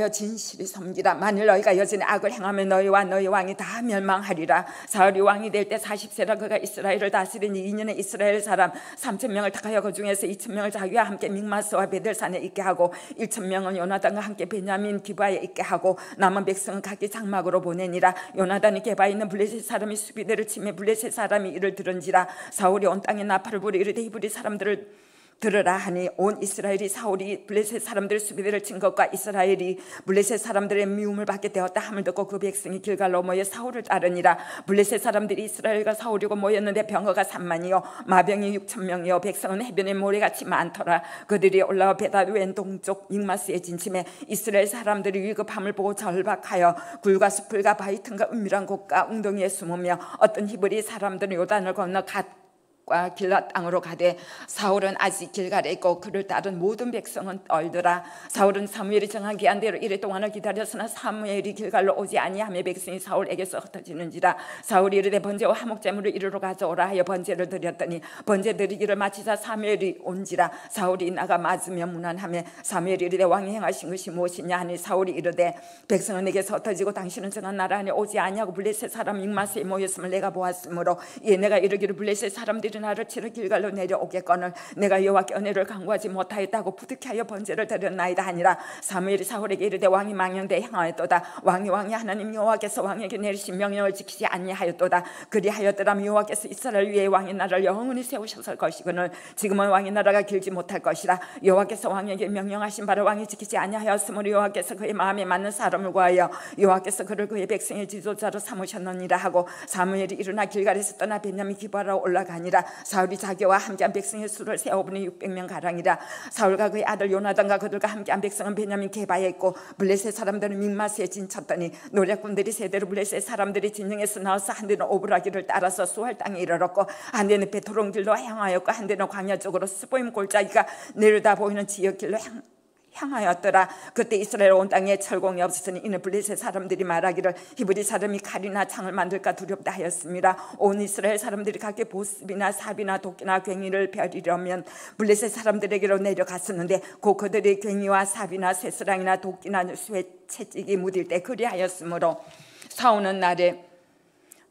진실이 섬기라. 만일 너희가 여전히 악을 행하면 너희와 너희 왕이 다 멸망하리라. 사울이 왕이 될 때 40세라 그가 이스라엘을 다스리니 2년에 이스라엘 사람 3,000명을 택하여 그 중에서 2,000명을 자기와 함께 믹마스와 베델산에 있게 하고 1,000명은 요나단과 함께 베냐민 기바에 있게 하고 남은 백성은 각기 장막으로 보내니라. 요나단이 게바에 있는 블레셋 사람이 수비대를 치매 블레셋 사람이 이를 들은지라. 사울이 온 땅에 나팔을 부르 이르되 히브리 사람들을 들으라 하니 온 이스라엘이 사울이 블레셋 사람들의 수비대를 친 것과 이스라엘이 블레셋 사람들의 미움을 받게 되었다 함을 듣고 그 백성이 길갈로 모여 사울을 따르니라. 블레셋 사람들이 이스라엘과 사울이고 모였는데 병거가 3만이요 마병이 6,000명이요 백성은 해변의 모래같이 많더라. 그들이 올라와 베다 왼 동쪽 믹마스에 진침해 이스라엘 사람들이 위급함을 보고 절박하여 굴과 숲을과 바위 틈과 은밀한 곳과 웅덩이에 숨으며 어떤 히브리 사람들은 요단을 건너 갓 길라 땅으로 가되 사울은 아직 길갈에 있고 그를 따른 모든 백성은 떨더라. 사울은 사무엘이 정한 기한대로 이래 동안을 기다렸으나 사무엘이 길갈로 오지 아니하며 백성이 사울에게서 흩어지는지라. 사울이 이르되 번제와 화목제물을 이리로 가져오라 하여 번제를 드렸더니 번제 드리기를 마치자 사무엘이 온지라. 사울이 나가 맞으며 문안하며 사무엘이 이르되 왕이 행하신 것이 무엇이냐 하니 사울이 이르되 백성은 내게서 흩어지고 당신은 정한 나라 안에 오지 아니하고 블레셋 사람 믹마스에 모였음을 내가 보았으므로 이에 내가 이르기를 블레셋 사람들이 나를 치러 길갈로 내려오겠거늘 내가 여호와께 은혜를 간구하지 못하였다고 부득하여 번제를 드렸나이다 하니라. 사무엘이 사울에게 이르되 왕이 망령되에 행하였도다. 왕이 하나님 여호와께서 왕에게 내리신 명령을 지키지 아니하였도다. 그리하였더라면 여호와께서 이스라엘 위에 왕의 나라를 영원히 세우셨을 것이거늘 지금은 왕의 나라가 길지 못할 것이라. 여호와께서 왕에게 명령하신 바를 왕이 지키지 아니하였으므로 여호와께서 그의 마음에 맞는 사람을 구하여 여호와께서 그를 그의 백성의 지도자로 삼으셨느니라 하고 사무엘이 일어나 길갈에서 떠나 베냐민 기브아로 올라가니라. 사울이 자기와 함께한 백성의 수를 세어보니 600명 가량이라. 사울과 그의 아들 요나단과 그들과 함께한 백성은 베냐민 게바에 있고 블레셋 사람들은 믹마스에 진쳤더니 노략군들이 세대로 블레셋 사람들이 진영에서 나와서 한 대는 오브라기를 따라서 수할 땅에 이르렀고 한 대는 베토론길로 향하였고 한 대는 광야 쪽으로 스보임 골짜기가 내려다 보이는 지역길로 향하였더라. 그때 이스라엘 온 땅에 철공이 없었으니 이는 블레셋 사람들이 말하기를 히브리 사람이 칼이나 창을 만들까 두렵다 하였습니다. 온 이스라엘 사람들이 각기 보습이나 삽이나 도끼나 괭이를 펴리려면 블레셋 사람들에게로 내려갔었는데 곧 그들의 괭이와 삽이나 쇠스랑이나 도끼나 쇠 채찍이 묻을 때 그리하였으므로 사오는 날에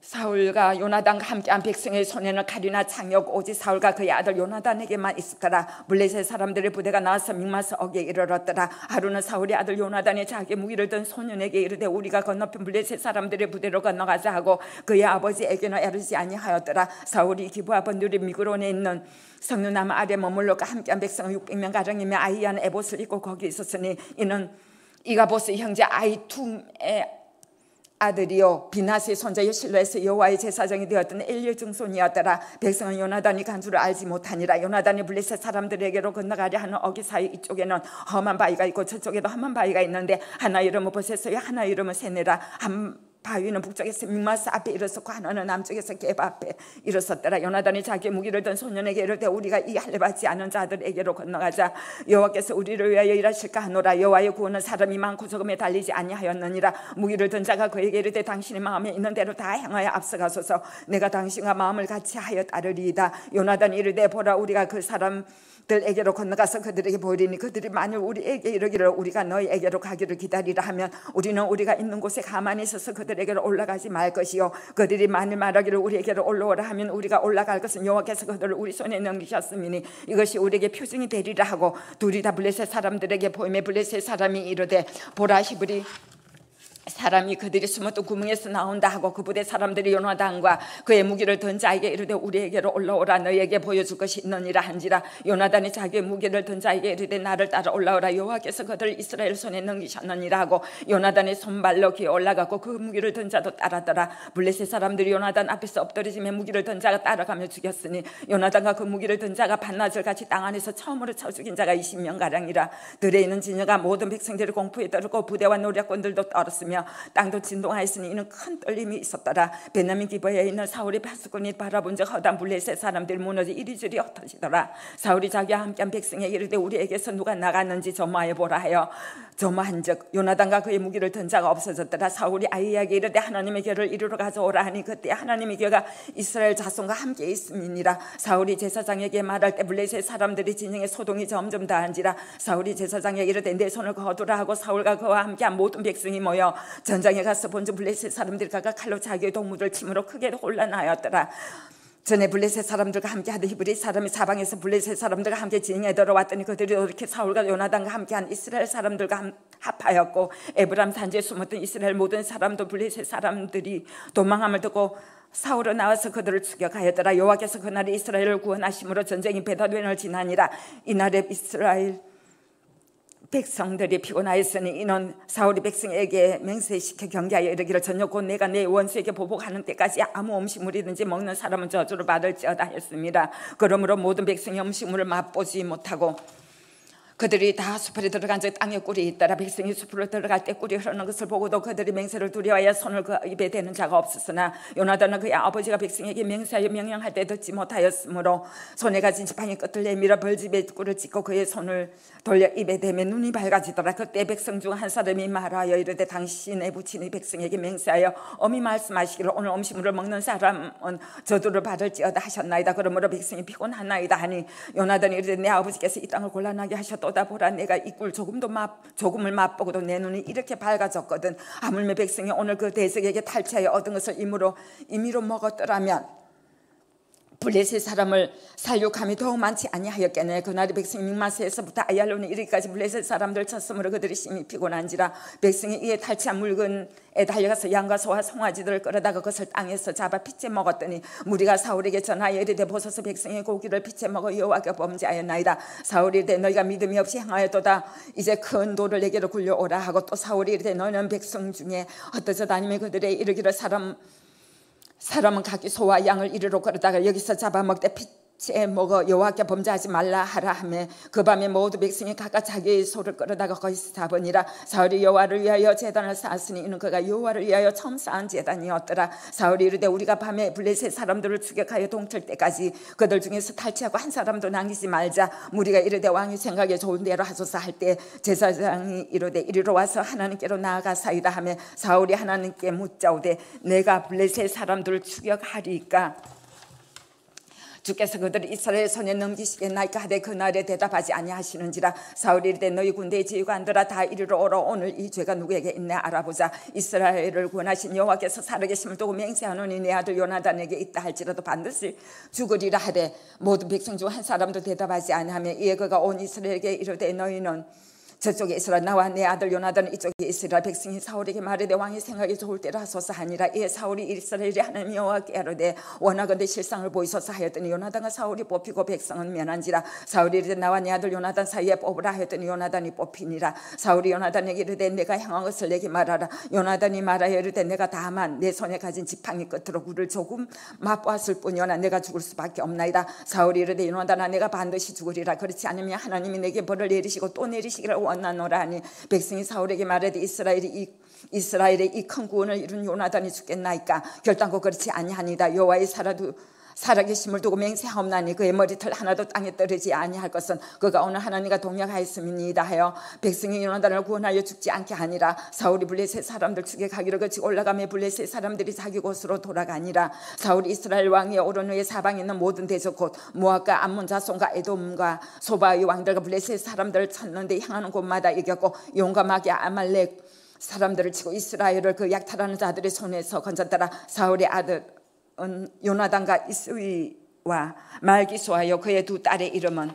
사울과 요나단과 함께한 백성의 손에는 칼이나 창이었고 오직 사울과 그의 아들 요나단에게만 있었더라. 블레셋 사람들의 부대가 나와서 믹마스 어귀에 이르렀더라. 하루는 사울의 아들 요나단이 자기 무기를 든 소년에게 이르되 우리가 건너편 블레셋 사람들의 부대로 건너가자 하고 그의 아버지에게는 에르지 아니하였더라. 사울이 기브아 번들이 미그론에 있는 성류나무 아래 머물러 함께한 백성은 600명 가량이며 아히야는 에봇을 입고 거기 있었으니 이는 이가보스 형제 아히툼의 아들이요 비나스의 손자요 실로에서 여호와의 제사장이 되었던 엘리의 증손이었더라. 백성은 요나단이 간 줄을 알지 못하니라. 요나단이 블레셋 사람들에게로 건너가려 하는 어기 사이 이쪽에는 험한 바위가 있고 저쪽에도 험한 바위가 있는데 하나 이름은 보세서요 하나 이름은 세네라. 한 바위는 북쪽에서 믹마스 앞에 일었었고 하나는 남쪽에서 게바 앞에 일었었더라. 요나단이 자기 무기를 든 소년에게 이르되 우리가 이 할례받지 않은 자들에게로 건너가자. 여호와께서 우리를 위하여 일하실까 하노라. 여호와의 구원은 사람이 많고 적음에 달리지 아니하였느니라. 무기를 든 자가 그에게 이르되 당신의 마음에 있는 대로 다 향하여 앞서가소서. 내가 당신과 마음을 같이 하여 따르리이다. 요나단이 이르되 보라 우리가 그 사람들에게로 건너가서 그들에게 보이리니 그들이 만일 우리에게 이르기를 우리가 너희에게로 가기를 기다리라 하면 우리는 우리가 있는 곳에 가만히 있어서 그들에게로 올라가지 말 것이요 그들이 만일 말하기를 우리에게로 올라오라 하면 우리가 올라갈 것은 여호와께서 그들을 우리 손에 넘기셨음이니 이것이 우리에게 표징이 되리라 하고 둘이 다 블레셋 사람들에게 보이매 블레셋 사람이 이르되 보라 히브리 사람이 그들이 숨었던 구멍에서 나온다 하고 그 부대 사람들이 요나단과 그의 무기를 든 자에게 이르되 우리에게로 올라오라 너희에게 보여줄 것이 있느니라 한지라. 요나단이 자기의 무기를 든 자에게 이르되 나를 따라 올라오라 여호와께서 그들을 이스라엘 손에 넘기셨느니라 하고 요나단의 손발로 기어 올라가고 그 무기를 든 자도 따랐더라. 블레셋 사람들이 요나단 앞에서 엎드리지며 무기를 든 자가 따라가며 죽였으니 요나단과 그 무기를 든 자가 반나절 같이 땅 안에서 처음으로 쳐 죽인 자가 20명 가량이라. 들에 있는 지녀가 모든 백성들이 공포에 떨고 부대와 노략군들도 떨었으며 땅도 진동하였으니 이는 큰 떨림이 있었더라. 베냐민 기브아에 있는 사울의 파수꾼이 바라본 적 허다한 블레셋 사람들이 무너져 이리저리 흩어지더라. 사울이 자기와 함께한 백성에게 이르되 우리에게서 누가 나갔는지 점화해 보라 하여 점화한즉 요나단과 그의 무기를 든 자가 없어졌더라. 사울이 아히야에게 이르되 하나님의 궤를 이리로 가져오라 하니 그때 하나님의 궤가 이스라엘 자손과 함께 있음이니라. 사울이 제사장에게 말할 때 블레셋 사람들이 진영에 소동이 점점 다한지라. 사울이 제사장에게 이르되 내 손을 거두라 하고 사울과 그와 함께한 모든 백성이 모여 전장에 가서 본즉 블레셋 사람들이 각각 칼로 자기의 동물을 침으로 크게 혼란하였더라. 전에 블레셋 사람들과 함께 하던 히브리 사람이 사방에서 블레셋 사람들과 함께 진영에 들어왔더니 그들이 이렇게 사울과 요나단과 함께한 이스라엘 사람들과 합하였고 에브람 산지에 숨었던 이스라엘 모든 사람도 블레셋 사람들이 도망함을 듣고 사울은 나와서 그들을 추격하였더라. 여호와께서 그날에 이스라엘을 구원하심으로 전쟁이 베다웬을 지나니라. 이날에 이스라엘 백성들이 피곤하였으니 이는 사울이 백성에게 맹세시켜 경계하여 이르기를 저녁 곧 내가 내 원수에게 보복하는 때까지 아무 음식물이든지 먹는 사람은 저주를 받을지어다 했습니다. 그러므로 모든 백성이 음식물을 맛보지 못하고 그들이 다 숲에 들어간 적 땅에 꿀이 있더라. 백성이 숲으로 들어갈 때 꿀이 흐르는 것을 보고도 그들이 맹세를 두려워하여 손을 그 입에 대는 자가 없었으나 요나단은 그의 아버지가 백성에게 맹세하여 명령할 때 듣지 못하였으므로 손에 가진 지팡이 끝을 내밀어 벌집에 꿀을 찍고 그의 손을 돌려 입에 대며 눈이 밝아지더라. 그때 백성 중 한 사람이 말하여 이르되 당신의 부친이 백성에게 맹세하여 엄히 말씀하시기를 오늘 음식물을 먹는 사람은 저주를 받을지어다 하셨나이다. 그러므로 백성이 피곤하나이다 하니 요나단이 이르되 내 아버지께서 이 땅을 곤란하게 하셨도다. 보라 내가 이 꿀 조금을 맛보고도 내 눈이 이렇게 밝아졌거든. 하물며 백성이 오늘 그 대적에게 탈취하여 얻은 것을 임의로 먹었더라면 블레셋 사람을 살육함이 더욱 많지 아니하였겠네. 그날이 백성이 믹마스에서부터 아얄론에 이르기까지 블레셋 사람들 쳤으므로 그들이 심히 피곤한지라. 백성이 이에 탈취한 물건에 달려가서 양과 소와 송아지들을 끌어다가 그것을 땅에서 잡아 피째 먹었더니 무리가 사울에게 전하여 이르되 보소서 백성의 고기를 피째 먹어 여호와께 범죄하였나이다. 사울이 이르되 너희가 믿음이 없이 행하였도다. 이제 큰 돌을 내게로 굴려오라 하고 또 사울이 이르되 너는 백성 중에 흩어져 다니며 그들의 이르기를 사람은 각기 소와 양을 이리로 끌어다가 여기서 잡아먹되 피째 먹어 여호와께 범죄하지 말라 하라 하며 그 밤에 모두 백성이 각각 자기의 소를 끌어다가 거기서 잡으니라. 사울이 여호와를 위하여 제단을 쌓았으니 이는 그가 여호와를 위하여 처음 쌓은 제단이었더라. 사울이 이르되 우리가 밤에 블레셋 사람들을 추격하여 동틀 때까지 그들 중에서 탈취하고 한 사람도 남기지 말자. 무리가 이르되 왕이 생각에 좋은 대로 하소서 할 때 제사장이 이르되 이리로 와서 하나님께로 나아가사이다 하며 사울이 하나님께 묻자오되 내가 블레셋 사람들을 추격하리까 주께서 그들을 이스라엘 손에 넘기시겠나이까 하되 그날에 대답하지 아니하시는지라. 사울이 이르되 너희 군대의 지휘관들아 다 이리로 오라. 오늘 이 죄가 누구에게 있네 알아보자. 이스라엘을 구원하신 여호와께서 살아계심을 두고 맹세하노니 내 아들 요나단에게 있다 할지라도 반드시 죽으리라 하되 모든 백성 중 한 사람도 대답하지 아니하며 이에 그가 온 이스라엘에게 이르되 너희는 저쪽에 있으라. 나와 내 아들 요나단은 이쪽에 있으라. 백성이 사울에게 말하되 왕이 생각이 좋을 때로 하소서 하니라. 이에 사울이 이스라엘이 하나님 여호와께 아뢰되 원하건대 실상을 보이소서 하였더니 요나단과 사울이 뽑히고 백성은 면한지라. 사울이 이르되 나와 내 아들 요나단 사이에 뽑으라 하였더니 요나단이 뽑히니라. 사울이 요나단에게 이르되 내가 행한 것을 내게 말하라. 요나단이 말하여 이르되 내가 다만 내 손에 가진 지팡이 끝으로 굴을 조금 맛보았을 뿐이오나 내가 죽을 수밖에 없나이다. 사울이 이르되 요나단아 내가 반드시 죽으리라. 그렇지 않으면 하나님이 내게 벌을 내리시고 또 내리시기를 원하노라 하니 백성이 사울에게 말하되 이스라엘의 이 큰 구원을 이룬 요나단이 죽겠나이까. 결단코 그렇지 아니하니다. 여호와의 살아계심을 두고 맹세하옵나니 그의 머리털 하나도 땅에 떨어지지 아니할 것은 그가 오늘 하나님과 동역하였음이니이다 하여 백성이 요나단을 구원하여 죽지 않게 하니라. 사울이 블레셋 사람들 추격하기를 거치고 올라가며 블레셋 사람들이 자기 곳으로 돌아가니라. 사울이 이스라엘 왕이 오른 후에 사방에 있는 모든 대적 곧 모압과 암몬 자손과 에돔과 소바의 왕들과 블레셋 사람들을 쳤는데 향하는 곳마다 이겼고 용감하게 아말렉 사람들을 치고 이스라엘을 그 약탈하는 자들의 손에서 건졌더라. 사울의 아들 요나단과 이스위와 말기소하여 그의 두 딸의 이름은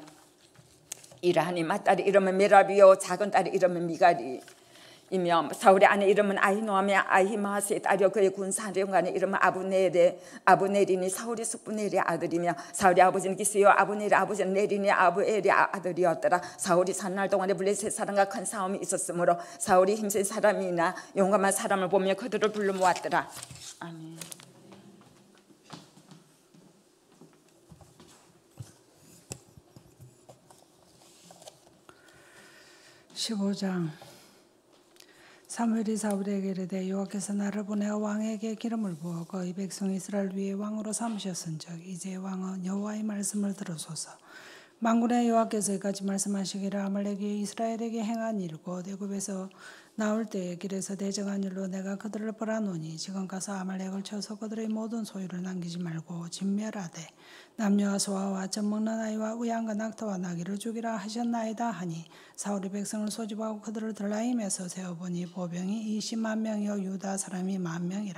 이라하니 맏딸의 이름은 메라비요 작은 딸의 이름은 미갈이며 사울의 아내 이름은 아히노아며 아히마스의 딸이요 그의 군사령관의 이름은 아브넬이니 사울이 숙부넬의 아들이며 사울의 아버지는 기스요 아브넬의 아버지는 네린의 아브엘의 아들이었더라. 사울이 산날 동안에 블레셋 사람과 큰 싸움이 있었으므로 사울이 힘센 사람이나 용감한 사람을 보며 그들을 불러 모았더라. 아멘. 15장. 사무엘이 사울에게 이르되 여호와께서 나를 보내어 왕에게 기름을 부어 거의 백성 이스라엘 위에 왕으로 삼으셨은즉 이제 왕은 여호와의 말씀을 들으소서. 만군의 여호와께서 이같이 말씀하시기를 아말렉이 이스라엘에게 행한 일고 애굽에서 나올 때에 길에서 대적한 일로 내가 그들을 벌하노니 지금 가서 아말렉을 쳐서 그들의 모든 소유를 남기지 말고 진멸하되 남녀와 소아와 젖 먹는 아이와 우양과 낙타와 나귀를 죽이라 하셨나이다 하니 사울이 백성을 소집하고 그들을 들라임에서 세어보니 보병이 20만 명이요 유다 사람이 10,000명이라.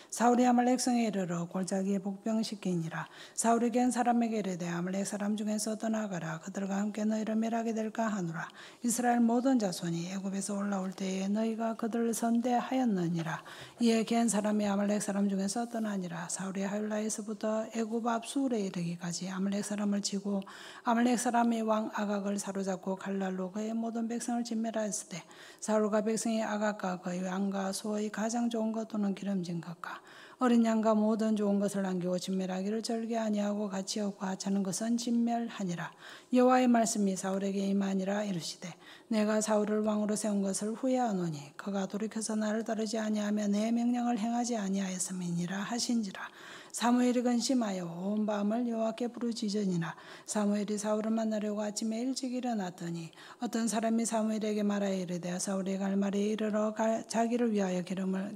사울이 아말렉 성에 이르러 골짜기에 복병시키니라. 사울이 겐 사람에게 이르되 아말렉 사람 중에서 떠나가라. 그들과 함께 너희를 멸하게 될까 하노라. 이스라엘 모든 자손이 애굽에서 올라올 때에 너희가 그들을 선대하였느니라. 이에 겐 사람이 아말렉 사람 중에서 떠나니라. 사울이 하율라에서부터 애굽 앞 수울에 이르기까지 아말렉 사람을 치고 아말렉 사람의 왕 아각을 사로잡고 칼날로 그의 모든 백성을 진멸하였을 때 사울과 백성이 아각과 그의 왕과 소의 가장 좋은 것 또는 기름진 것과 어린 양과 모든 좋은 것을 남기고 진멸하기를 절개 아니하고 가치 없고 하찮은 것은 진멸하니라. 여호와의 말씀이 사울에게 임하니라. 이르시되 내가 사울을 왕으로 세운 것을 후회하노니 그가 돌이켜서 나를 따르지 아니하며 내 명령을 행하지 아니하였음이니라 하신지라. 사무엘이 근심하여 온 밤을 여호와께 부르짖으니라. 사무엘이 사울을 만나려고 아침에 일찍 일어났더니 어떤 사람이 사무엘에게 말하여 이르되 사울이 갈 말에 이르러 자기를 위하여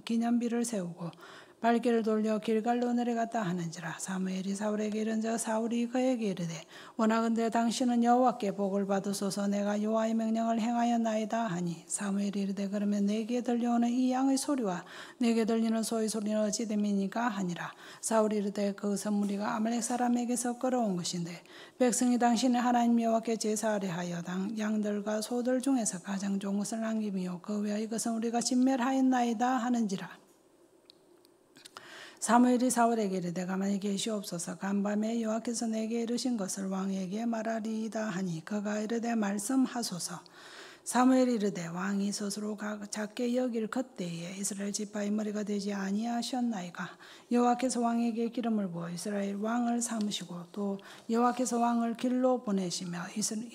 기념비를 세우고 발길을 돌려 길갈로 내려갔다 하는지라. 사무엘이 사울에게 이른즉 사울이 그에게 이르되 원하건대 당신은 여호와께 복을 받으소서. 내가 여호와의 명령을 행하였나이다 하니 사무엘이 이르되 그러면 내게 들려오는 이 양의 소리와 내게 들리는 소의 소리는 어찌 됨이니까 하니라. 사울이 이르되 그것은 무리가 아말렉 사람에게서 끌어온 것인데 백성이 당신의 하나님 여호와께 제사하려 하여 양들과 소들 중에서 가장 좋은 것을 남기며 그 외의 것은 우리가 진멸하였나이다 하는지라. 사무엘이 사울에게 이르되 가만히 계시옵소서. 간밤에 여호와께서 내게 이르신 것을 왕에게 말하리이다 하니 그가 이르되 말씀하소서. 사무엘이 이르되 왕이 스스로 작게 여길 그때에 이스라엘 지파의 머리가 되지 아니하셨나이까. 여호와께서 왕에게 기름을 부어 이스라엘 왕을 삼으시고 또 여호와께서 왕을 길로 보내시며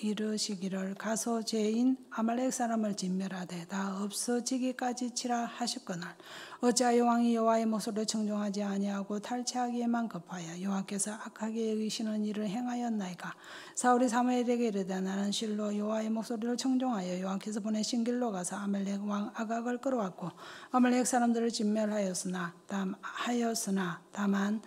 이르시기를 가서 죄인 아말렉 사람을 진멸하되 다 없어지기까지 치라 하셨거늘 어찌하여 왕이 여호와의 목소리를 청종하지 아니하고 탈취하기에만 급하여 여호와께서 악하게 여기시는 일을 행하였나이까. 사울이 사무엘에게 이르되 나는 실로 여호와의 목소리를 청종하여 여호와께서 보내신 길로 가서 아말렉 왕 아각을 끌어왔고 아말렉 사람들을 진멸하였으나 다만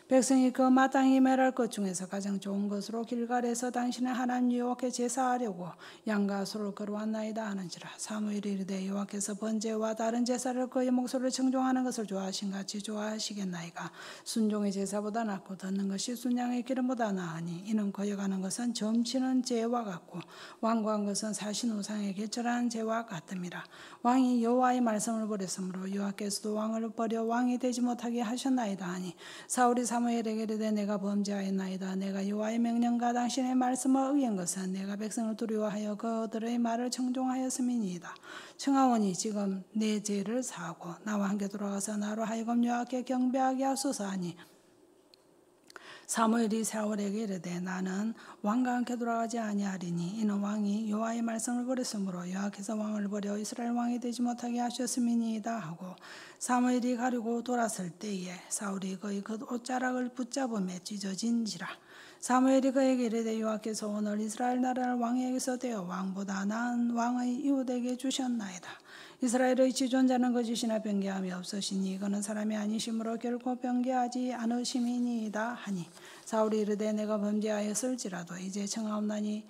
백성이 그 마땅히 멸할 것 중에서 가장 좋은 것으로 길갈에서 당신의 하나님 여호와께 제사하려고 양과 소를 끌어왔나이다 하는지라. 사무엘이 이르되 여호와께서 번제와 다른 제사를 그의 목소리를 청종하는 것을 좋아하신 같이 좋아하시겠나이까. 순종의 제사보다 낫고 듣는 것이 순양의 기름보다 나으니 이는 거역하는 것은 점치는 죄와 같고 완고한 것은 사신 우상의 개철한 죄와 같음이라. 왕이 여호와의 말씀을 버렸으므로 여호와께서도 왕을 버려 왕이 되지 못하게 하셨나이다 하니 사울이 사무엘에게 이르되 내가 범죄하였나이다. 내가 여호와의 명령과 당신의 말씀을 어긴 것은 내가 백성을 두려워하여 그들의 말을 청종하였음이니이다. 청하오니 지금 내 죄를 사하고 나와 함께 돌아가서 나로 하여금 여호와께 경배하게 하소서 하니 사무엘이 사울에게 이르되 나는 왕과 함께 돌아가지 아니하리니 이는 왕이 여호와의 말씀을 버렸으므로 여호와께서 왕을 버려 이스라엘 왕이 되지 못하게 하셨음이니이다 하고 사무엘이 가려고 돌았을 때에 사울이 그의 옷자락을 붙잡음에 찢어진지라. 사무엘이 그에게 이르되 여호와께서 오늘 이스라엘 나라를 왕에게서 대어 왕보다 나은 왕의 이웃에게 주셨나이다. 이스라엘의 지존자는 거짓이나 변개함이 없으시니 이거는 사람이 아니심으로 결코 변개하지 않으심이니이다 하니 사울이 이르되 내가 범죄하였을지라도 이제 청하옵나니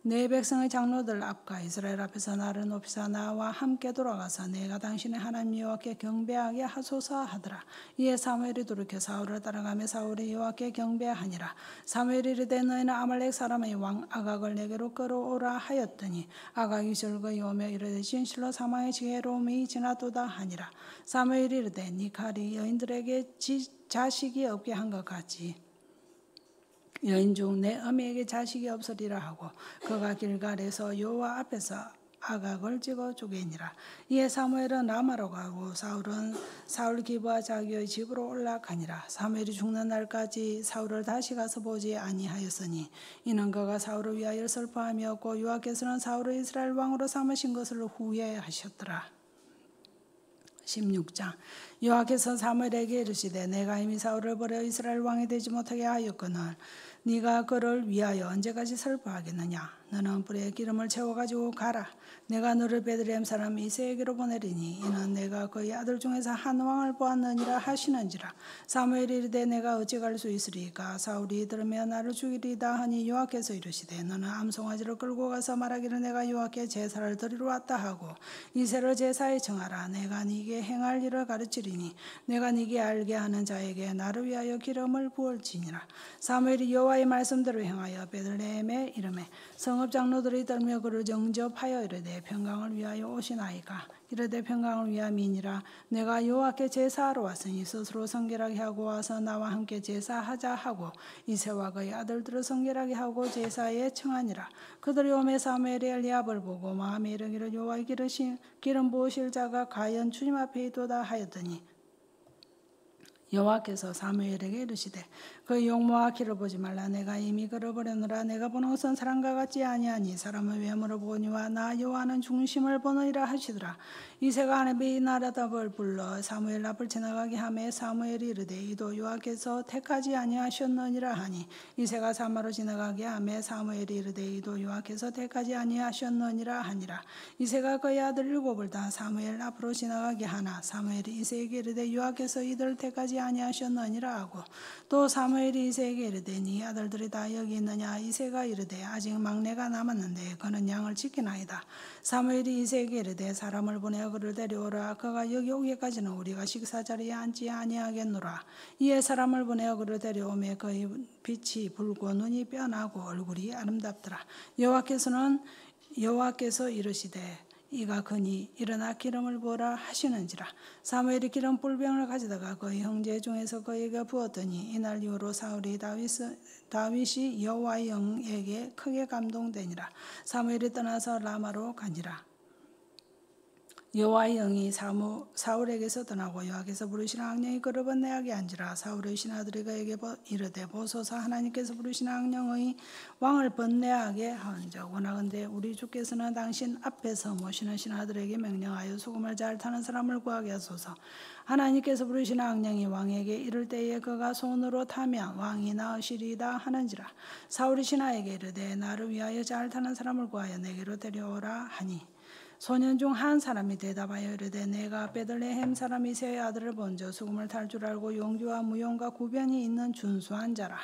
내 백성의 장로들 앞과 이스라엘 앞에서 나를 높이사 나와 함께 돌아가서 내가 당신의 하나님 여호와께 경배하게 하소서 하더라. 이에 사무엘이 돌이켜 사울을 따라가며 사울이 여호와께 경배하니라. 사무엘이 이르되 너희는 아말렉 사람의 왕 아각을 내게로 끌어오라 하였더니 아각이 즐거이 오며 이르되 진실로 사망의 지혜로움이 지나도다 하니라. 사무엘이 이르되 네 칼이 여인들에게 자식이 없게 한 것 같이 여인 중 내 어미에게 자식이 없으리라 하고 그가 길갈에서 여호와 앞에서 아각을 찍어 죽이니라. 이에 사무엘은 라마로 가고 사울은 사울 기브와 자기의 집으로 올라가니라. 사무엘이 죽는 날까지 사울을 다시 가서 보지 아니하였으니 이는 그가 사울을 위하여 슬퍼함이었고 여호와께서는 사울을 이스라엘 왕으로 삼으신 것을 후회하셨더라. 16장 여호와께서 사무엘에게 이르시되 내가 이미 사울을 버려 이스라엘 왕이 되지 못하게 하였거늘 네가 그를 위하여 언제까지 슬퍼하겠느냐. 너는 불에 기름을 채워가지고 가라. 내가 너를 베들레헴 사람 이새에게로 보내리니 이는 내가 그의 아들 중에서 한 왕을 보았느니라 하시는지라. 사무엘이 이르되 내가 어찌 갈 수 있으리까. 사울이 들으며 나를 죽이리이다 하니 여호와께서 이르시되 너는 암송아지를 끌고 가서 말하기를 내가 여호와께 제사를 드리러 왔다 하고 이새를 제사에 정하라. 내가 네게 행할 일을 가르치리니 내가 네게 알게 하는 자에게 나를 위하여 기름을 부을지니라. 사무엘이 여호와의 말씀대로 행하여 베들레헴에 이르매 성읍 장로들이 떨며 그를 영접하여 이르되 평강을 위하여 오시나이까. 이르되 평강을 위함이니라. 내가 여호와께 제사하러 왔으니 스스로 성결하게 하고 와서 나와 함께 제사하자 하고 이새와 그의 아들들을 성결하게 하고 제사에 청하니라. 그들이 오매 사무엘이 엘리압을 보고 마음에 이르기를 여호와의 기름 부으실 자가 과연 주님 앞에 있도다 하였더니 여호와께서 사무엘에게 이르시되 그 용모와 키를 보지 말라. 내가 이미 그를 버렸노라. 내가 보는 것은 사람과 같지 아니하니 사람은 외모를 보니와 나 여호와는 중심을 보느니라 하시더라. 이새가 아비나답을 불러 사무엘 앞을 지나가게 하매 사무엘이 이르되 이도 여호와께서 택하지 아니하셨느니라 하니 이새가 사마로 지나가게 하매 사무엘이 이르되 이도 여호와께서 택하지 아니하셨느니라 하니라. 이새가 그의 아들 7을 다 사무엘 앞으로 지나가게 하나 사무엘이 이새에게 이르되 여호와께서 이들을 택하지 아니하셨느니라 하고 또 사무엘이 이새에게 이르되 네 아들들이 다 여기 있느냐. 이새가 이르되 아직 막내가 남았는데 그는 양을 지키나이다. 사무엘이 이새에게 이르되 사람을 보내어 그를 데려오라. 그가 여기 오기까지는 우리가 식사 자리에 앉지 아니하겠노라. 이에 사람을 보내어 그를 데려오매 그의 빛이 붉고 눈이 뼈나고 얼굴이 아름답더라. 여호와께서 이르시되 이가 그니 일어나 기름을 부어라 하시는지라. 사무엘이 기름 뿔병을 가져다가 그의 형제 중에서 그에게 부었더니 이날 이후로 사울이 다윗이 여호와의 영에게 크게 감동되니라. 사무엘이 떠나서 라마로 가니라. 여호와의 영이 사울에게서 떠나고 여호와께서 부르시는 악령이 그를 번뇌하게 한지라. 사울의 신하들이 그에게 이르되 보소서 하나님께서 부르시는 악령의 왕을 번뇌하게 하은즉 원하건대 우리 주께서는 당신 앞에서 모시는 신하들에게 명령하여 소금을 잘 타는 사람을 구하게 하소서. 하나님께서 부르시는 악령이 왕에게 이를 때에 그가 손으로 타면 왕이 나으시리이다 하는지라. 사울이 신하에게 이르되 나를 위하여 잘 타는 사람을 구하여 내게로 데려오라 하니 소년 중 한 사람이 대답하여 이르되 내가 베들레헴 사람 이새의 아들을 본즉 수금을 탈 줄 알고 용기와 무용과 구변이 있는 준수한 자라.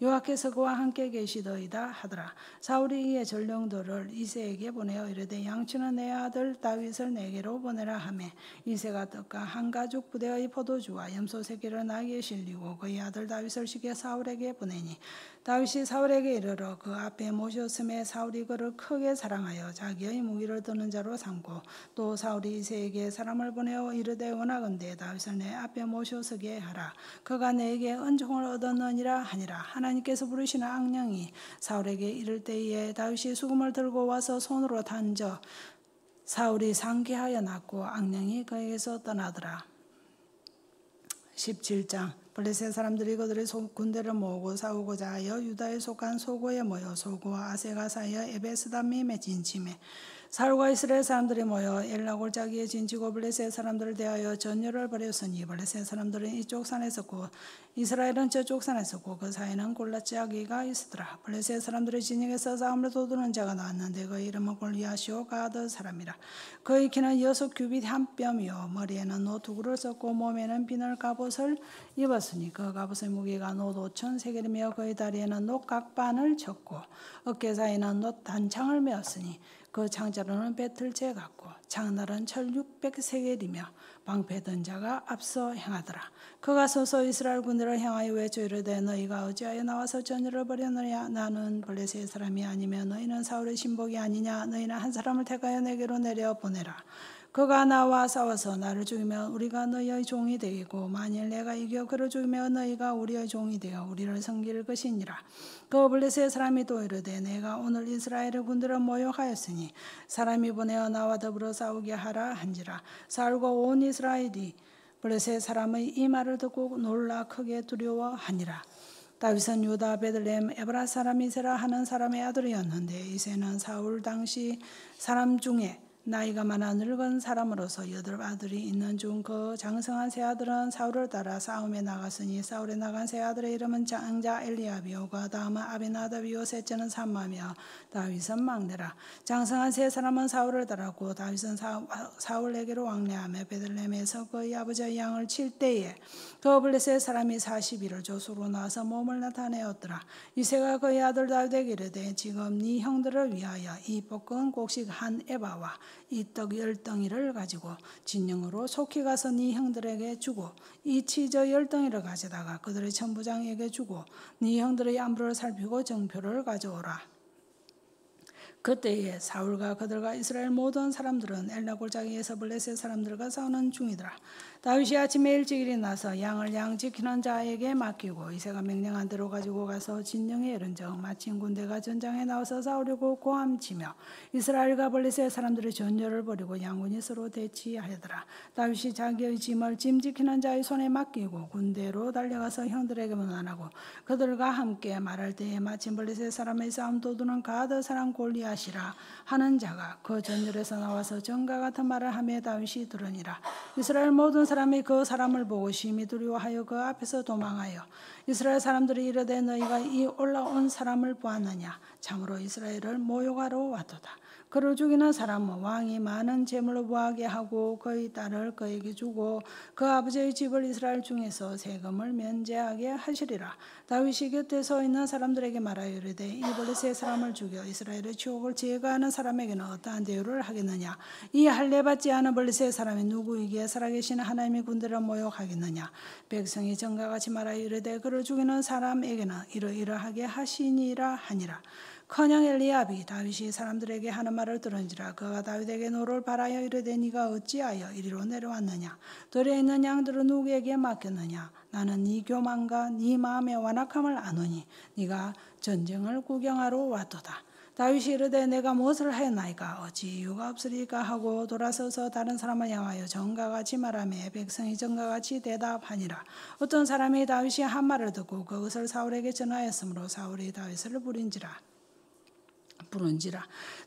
여호와께서 그와 함께 계시더이다 하더라. 사울이 이에 전령들을 이새에게 보내어 이르되 양치는 내 아들 다윗을 내게로 보내라 하매 이새가 떡과 한 가죽 부대의 포도주와 염소 새끼를 나귀에 실리고 그의 아들 다윗을 시켜 사울에게 보내니 다윗이 사울에게 이르러 그 앞에 모셨음에 사울이 그를 크게 사랑하여 자기의 무기를 드는 자로 삼고 또 사울이 이새에게 사람을 보내어 이르되 원하건대 다윗을 내 앞에 모셔서게 하라. 그가 내게 은총을 얻었느니라 하니라. 하나님께서 부르시는 악령이 사울에게 이를 때에 다윗이 수금을 들고 와서 손으로 던져 사울이 상기하여 났고 악령이 그에게서 떠나더라. 17장 블레셋 사람들이 그들의 군대를 모으고 싸우고자 하여 유다에 속한 소고에 모여 소고와 아세가 사이여 에베스다밈에 진침해 사울과 이스라엘 사람들이 모여 엘라 골짜기에 진치고 블레셋 사람들을 대하여 전열을 벌였으니 블레셋 사람들은 이쪽 산에 섰고 이스라엘은 저쪽 산에 섰고 그 사이에는 골짜기가 있었더라. 블레셋 사람들의 진영에서 싸움을 도두는 자가 나왔는데 그의 이름은 골리앗이요 가드 사람이라. 그의 키는 6규빗 한 뼘이요 머리에는 노 2구를 썼고 몸에는 비늘 갑옷을 입었으니 그 갑옷의 무게가 노 5천 세겔이며 그의 다리에는 노 각반을 쳤고 어깨 사이에는 노 단창을 메었으니 그 창자로는 배틀채 같고 장날은 철 600세겔이며 방패든 자가 앞서 행하더라. 그가 서서 이스라엘 군대를 향하여 외쳐 이르되 너희가 어찌하여 나와서 전열을 벌였느냐. 나는 블레셋 사람이 아니면 너희는 사울의 신복이 아니냐. 너희는 한 사람을 택하여 내게로 내려 보내라. 그가 나와 싸워서 나를 죽이면 우리가 너희의 종이 되겠고 만일 내가 이겨 그를 죽이면 너희가 우리의 종이 되어 우리를 섬길 것이니라. 그 블레셋 사람이 또 이르되 내가 오늘 이스라엘의 군대를 모욕하였으니 사람이 보내어 나와 더불어 싸우게 하라 한지라. 사울과 온 이스라엘이 블레셋 사람의 이 말을 듣고 놀라 크게 두려워하니라. 다윗은 유다 베들레헴 에브라 사람 이새라 하는 사람의 아들이었는데 이새는 사울 당시 사람 중에 나이가 많아 늙은 사람으로서 8 아들이 있는 중 그 장성한 세 아들은 사울을 따라 싸움에 나갔으니 사울에 나간 세 아들의 이름은 장자 엘리압이요 그 다음은 아비나답이요 셋째는 삼마며 다윗은 막내라. 장성한 세 사람은 사울을 따랐고 다윗은 사울에게로 왕래하며 베들레헴에서 그의 아버지의 양을 칠 때에 그 블레셋 사람이 40일을 조수로 나와서 몸을 나타내었더라. 이새가 그의 아들 다윗에게 이르되 지금 네 형들을 위하여 이 볶은 곡식 한 에바와 이 떡 10덩이를 가지고 진영으로 속히 가서 네 형들에게 주고 이 치저 10덩이를 가져다가 그들의 천부장에게 주고 네 형들의 안부를 살피고 정표를 가져오라. 그때에 사울과 그들과 이스라엘 모든 사람들은 엘라 골짜기에서 블레셋 사람들과 싸우는 중이더라. 다윗이 아침에 일찍 일어나서 양을 양 지키는 자에게 맡기고 이새가 명령한 대로 가지고 가서 진영에 이른즉 마침 군대가 전장에 나와서 싸우려고 고함치며 이스라엘과 블레셋 사람들의 전열을 벌이고 양군이 서로 대치하더라. 다윗이 자기의 짐을 짐 지키는 자의 손에 맡기고 군대로 달려가서 형들에게 문안하고 그들과 함께 말할 때에 마침 블레셋 사람의 싸움 도두는 가드 사람 골리앗이라 하는 자가 그 전열에서 나와서 전과 같은 말을 하며 다윗이 들으니라. 이스라엘 모든 사람이 그 사람을 보고 심히 두려워하여 그 앞에서 도망하여 이스라엘 사람들이 이르되 너희가 이 올라온 사람을 보았느냐. 참으로 이스라엘을 모욕하러 왔도다. 그를 죽이는 사람은 왕이 많은 재물로 부하게 하고 그의 딸을 그에게 주고 그 아버지의 집을 이스라엘 중에서 세금을 면제하게 하시리라. 다윗이 곁에 서 있는 사람들에게 말하여 이르되 이 블레셋 사람을 죽여 이스라엘의 추억을 제거하는 사람에게는 어떠한 대우를 하겠느냐. 이 할례 받지 않은 블레셋 사람이 누구이기에 살아계신 하나님의 군대를 모욕하겠느냐. 백성이 전과 같이 말하여 이르되 그를 죽이는 사람에게는 이러이러하게 하시니라 하니라. 커녕 엘리압이 다윗이 사람들에게 하는 말을 들은지라. 그가 다윗에게 노를 바라여 이르되 네가 어찌하여 이리로 내려왔느냐. 들에 있는 양들은 누구에게 맡겼느냐. 나는 네 교만과 네 마음의 완악함을 아노니 네가 전쟁을 구경하러 왔도다. 다윗이 이르되 내가 무엇을 하였나이까. 어찌 이유가 없으리까 하고 돌아서서 다른 사람을 향하여 전과 같이 말하며 백성이 전과 같이 대답하니라. 어떤 사람이 다윗이 한 말을 듣고 그것을 사울에게 전하였으므로 사울이 다윗을 부른지라.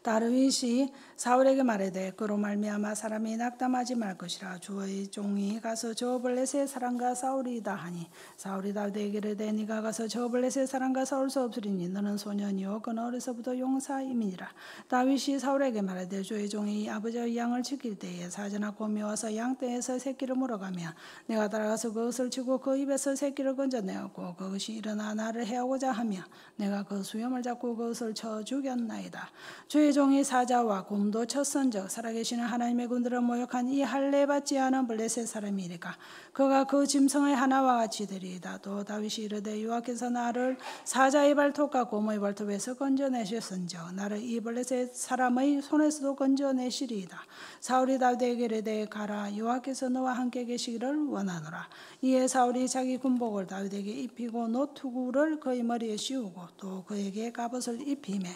다윗이 사울에게 말하되 그로 말미암아 사람이 낙담하지 말 것이라. 주의 종이 가서 저 블레셋 사람과 싸우리이다 하니 사울이 다윗에게 이르되 네가 가서 저 블레셋 사람과 싸울 수 없으리니 너는 소년이요 그는 어려서부터 용사임이니라. 다윗이 사울에게 말하되 주의 종이 아버지의 양을 지킬 때에 사자나 곰이 와서 양떼에서 새끼를 물어가며 내가 따라가서 그것을 치고 그 입에서 새끼를 건져내었고 그것이 일어나 나를 해하고자 하며 내가 그 수염을 잡고 그것을 쳐 죽였나이다. 주의 종이 사자와 곰도 쳤은즉 살아계시는 하나님의 군대를 모욕한 이 할례 받지 않은 블레셋 사람이니까 그가 그 짐승의 하나와 같이 되리이다. 또 다윗이 이르되 여호와께서 나를 사자의 발톱과 곰의 발톱에서 건져내셨은즉 나를 이 블레셋 사람의 손에서도 건져내시리이다. 사울이 다윗에게 이르되 가라. 여호와께서 너와 함께 계시기를 원하노라. 이에 사울이 자기 군복을 다윗에게 입히고 노투구를 그의 머리에 씌우고 또 그에게 갑옷을 입히매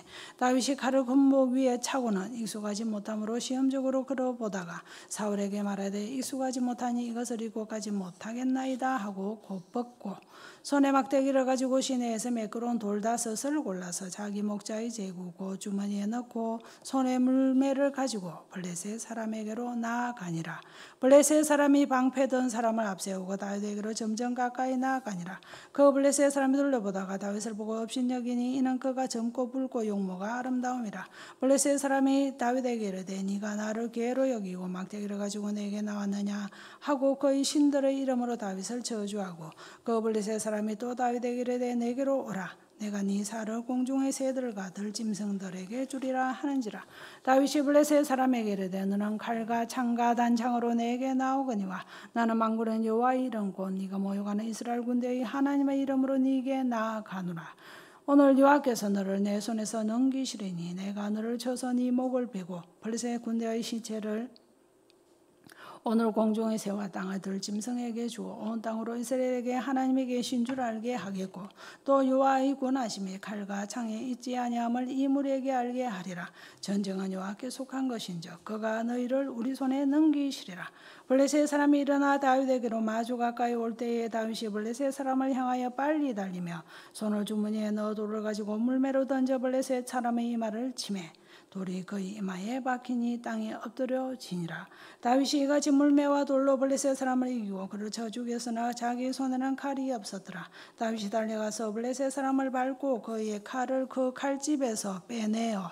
다윗이 칼을 군복 위에 차고는 익숙하지 못함으로 시험적으로 그러보다가 사울에게 말하되 익숙하지 못하니 이것을 입고 가지 못하겠나이다 하고 곧 벗고 손에 막대기를 가지고 시내에서 매끄러운 돌 5을 골라서 자기 목자의 제구고 주머니에 넣고 손에 물매를 가지고 블레셋 사람에게로 나아가니라. 블레셋 사람이 방패든 사람을 앞세우고 다윗에게로 점점 가까이 나아가니라. 그 블레셋 사람이 둘러보다가 다윗을 보고 업신여기니 이는 그가 젊고 붉고 용모가 아름다움이라. 블레셋 사람이 다윗에게 이르되 네가 나를 괴로 여기고 막대기를 가지고 내게 나왔느냐 하고 그의 신들의 이름으로 다윗을 저주하고 그 블레셋 사람이 또 다윗에게 이르되 내게로 오라. 내가 네 살을 공중의 새들과 들짐승들에게 주리라 하는지라. 다윗이 블레셋 사람에게 이르되 너는 칼과 창과 단창으로 내게 나오거니와 나는 만군의 여호와의 이름 곧 네가 모욕하는 이스라엘 군대의 하나님의 이름으로 네게 나아가노라. 오늘 여호와께서 너를 내 손에서 넘기시리니 내가 너를 쳐서 네 목을 베고 블레셋 군대의 시체를 오늘 공중의 새와 땅을 들짐승에게 주어 온 땅으로 이스라엘에게 하나님이 계신 줄 알게 하겠고 또 여호와의 권하심이 칼과 창에 있지 아니함을 이 무리에게 알게 하리라. 전쟁은 여호와께 속한 것인즉 그가 너희를 우리 손에 넘기시리라. 블레셋 사람이 일어나 다윗에게로 마주 가까이 올 때에 다윗이 블레셋 사람을 향하여 빨리 달리며 손을 주머니에 넣어 돌을 가지고 물매로 던져 블레셋 사람의 이마를 치매 돌이 그의 이마에 박히니 땅에 엎드려지니라. 다윗이 이같이 물매와 돌로 블레셋 사람을 이기고 그를 쳐 죽였으나 자기 손에는 칼이 없었더라. 다윗이 달려가서 블레셋 사람을 밟고 그의 칼을 그 칼집에서 빼내어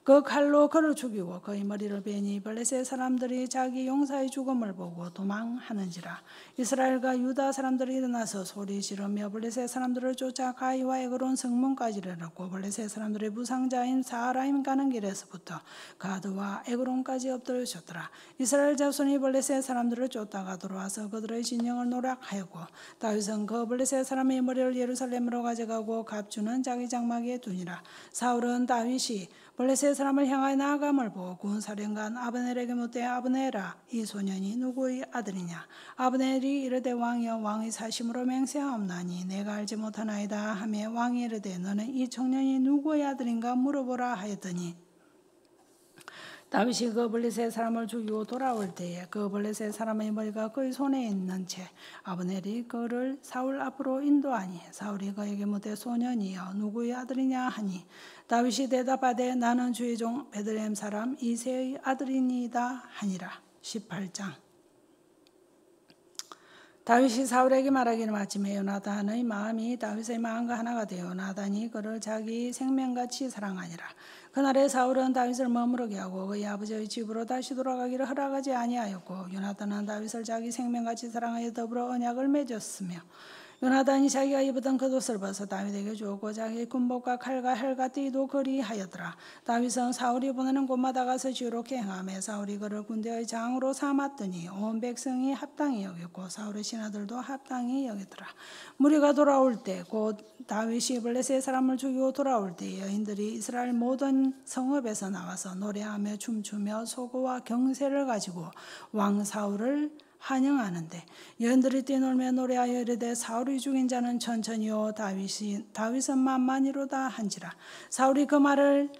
그 칼로 그를 죽이고 그의 머리를 베니 블레셋 사람들이 자기 용사의 죽음을 보고 도망하는지라. 이스라엘과 유다 사람들이 일어나서 소리 지르며 블레셋 사람들을 쫓아 가이와 에그론 성문까지 이르렀고 블레셋 사람들의 부상자인 사하라임 가는 길에서부터 가드와 에그론까지 엎드려졌더라. 이스라엘 자손이 블레셋 사람들을 쫓다가 돌아와서 그들의 진영을 노략하였고 다윗은 그 블레셋 사람의 머리를 예루살렘으로 가져가고 갑주는 자기 장막에 두니라. 사울은 다윗이 블레셋 사람을 향하여 나아감을 보고 군사령관 아브넬에게 묻되 아브넬아 이 소년이 누구의 아들이냐. 아브넬이 이르되 왕이여 왕의 사심으로 맹세하옵나니 내가 알지 못하나이다 하며 왕이 이르되 너는 이 청년이 누구의 아들인가 물어보라 하였더니 다윗이 그 블레셋 사람을 죽이고 돌아올 때에 그 블레셋 사람의 머리가 그의 손에 있는 채 아브넬이 그를 사울 앞으로 인도하니 사울이 그에게 묻되 소년이여 누구의 아들이냐 하니 다윗이 대답하되 나는 주의 종 베들레헴 사람 이새의 아들이니이다 하니라. 18장. 다윗이 사울에게 말하기를 마침에 요나단의 마음이 다윗의 마음과 하나가 되어 요나단이 그를 자기 생명같이 사랑하니라. 그날에 사울은 다윗을 머무르게 하고 그의 아버지의 집으로 다시 돌아가기를 허락하지 아니하였고 요나단은 다윗을 자기 생명같이 사랑하여 더불어 언약을 맺었으며 요나단이 자기가 입었던 겉옷을 벗어 다윗에게 주었고 자기의 군복과 칼과 헬과 띠도 그리하였더라. 다윗은 사울이 보내는 곳마다 가서 지혜롭게 행하며 사울이 그를 군대의 장으로 삼았더니 온 백성이 합당히 여겼고 사울의 신하들도 합당히 여겼더라. 무리가 돌아올 때 곧 다윗이 블레셋 사람을 죽이고 돌아올 때 여인들이 이스라엘 모든 성읍에서 나와서 노래하며 춤추며 소고와 경세를 가지고 왕 사울을 환영하는데 여인들이 뛰놀며 노래하여 이르되 사울이 죽인 자는 천천히요 다윗은 만만히로다 한지라. 사울이 그 말을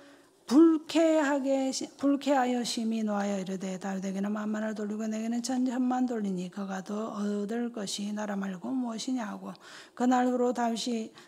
불쾌하여 심히 노하여 이르되 다윗에게는 만만을 돌리고 내게는 천천만 돌리니 그가 더 얻을 것이 나라 말고 무엇이냐 하고 그날로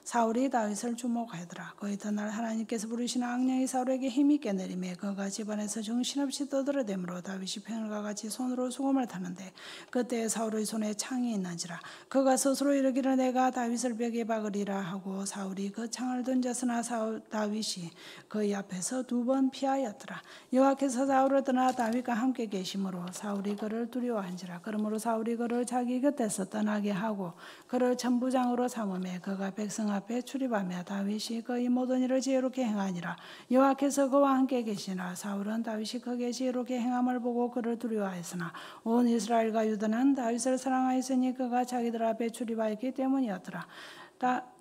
사울이 다윗을 주목하더라. 그 이튿날 하나님께서 부르시는 악령이 사울에게 힘있게 내리매 그가 집안에서 정신없이 떠들어대므로 다윗이 평일과 같이 손으로 수금을 타는데 그때 사울의 손에 창이 있는지라. 그가 스스로 이르기를 내가 다윗을 벽에 박으리라 하고 사울이 그 창을 던졌으나 다윗이 그의 앞에서 2번 피하였더라. 여호와께서 사울을 떠나 다윗과 함께 계심으로 사울이 그를 두려워한지라. 그러므로 사울이 그를 자기 곁에서 떠나게 하고 그를 천부장으로 삼으며 그가 백성 앞에 출입하며 다윗이 그의 모든 일을 지혜롭게 행하니라. 여호와께서 그와 함께 계시나 사울은 다윗이 크게 지혜롭게 행함을 보고 그를 두려워하였으나 온 이스라엘과 유다는 다윗을 사랑하였으니 그가 자기들 앞에 출입하였기 때문이었더라.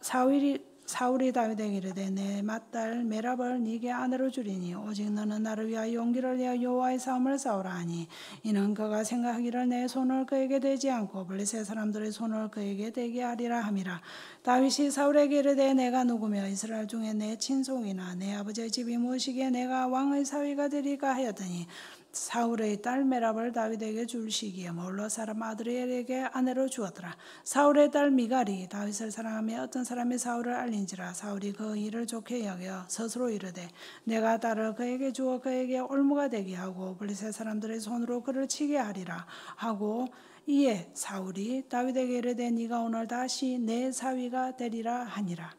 사울이 다윗에게 이르되 내 맏딸 메랍을 네게 아내로 주리니 오직 너는 나를 위하여 용기를 내어 여호와의 싸움을 싸우라 하니 이는 그가 생각하기를 내 손을 그에게 대지 않고 블레셋 사람들의 손을 그에게 대게 하리라 함이라. 다윗이 사울에게 이르되 내가 누구며 이스라엘 중에 내 친속이나 내 아버지의 집이 무엇이기에 내가 왕의 사위가 되리까 하였더니 사울의 딸 메랍을 다윗에게 줄 시기에 몰로 사람 아드리엘에게 아내로 주었더라. 사울의 딸 미갈이 다윗을 사랑하며 어떤 사람이 사울을 알린지라. 사울이 그 일을 좋게 여겨 스스로 이르되 내가 딸을 그에게 주어 그에게 올무가 되게 하고 블레셋 사람들의 손으로 그를 치게 하리라 하고 이에 사울이 다윗에게 이르되 네가 오늘 다시 내 사위가 되리라 하니라.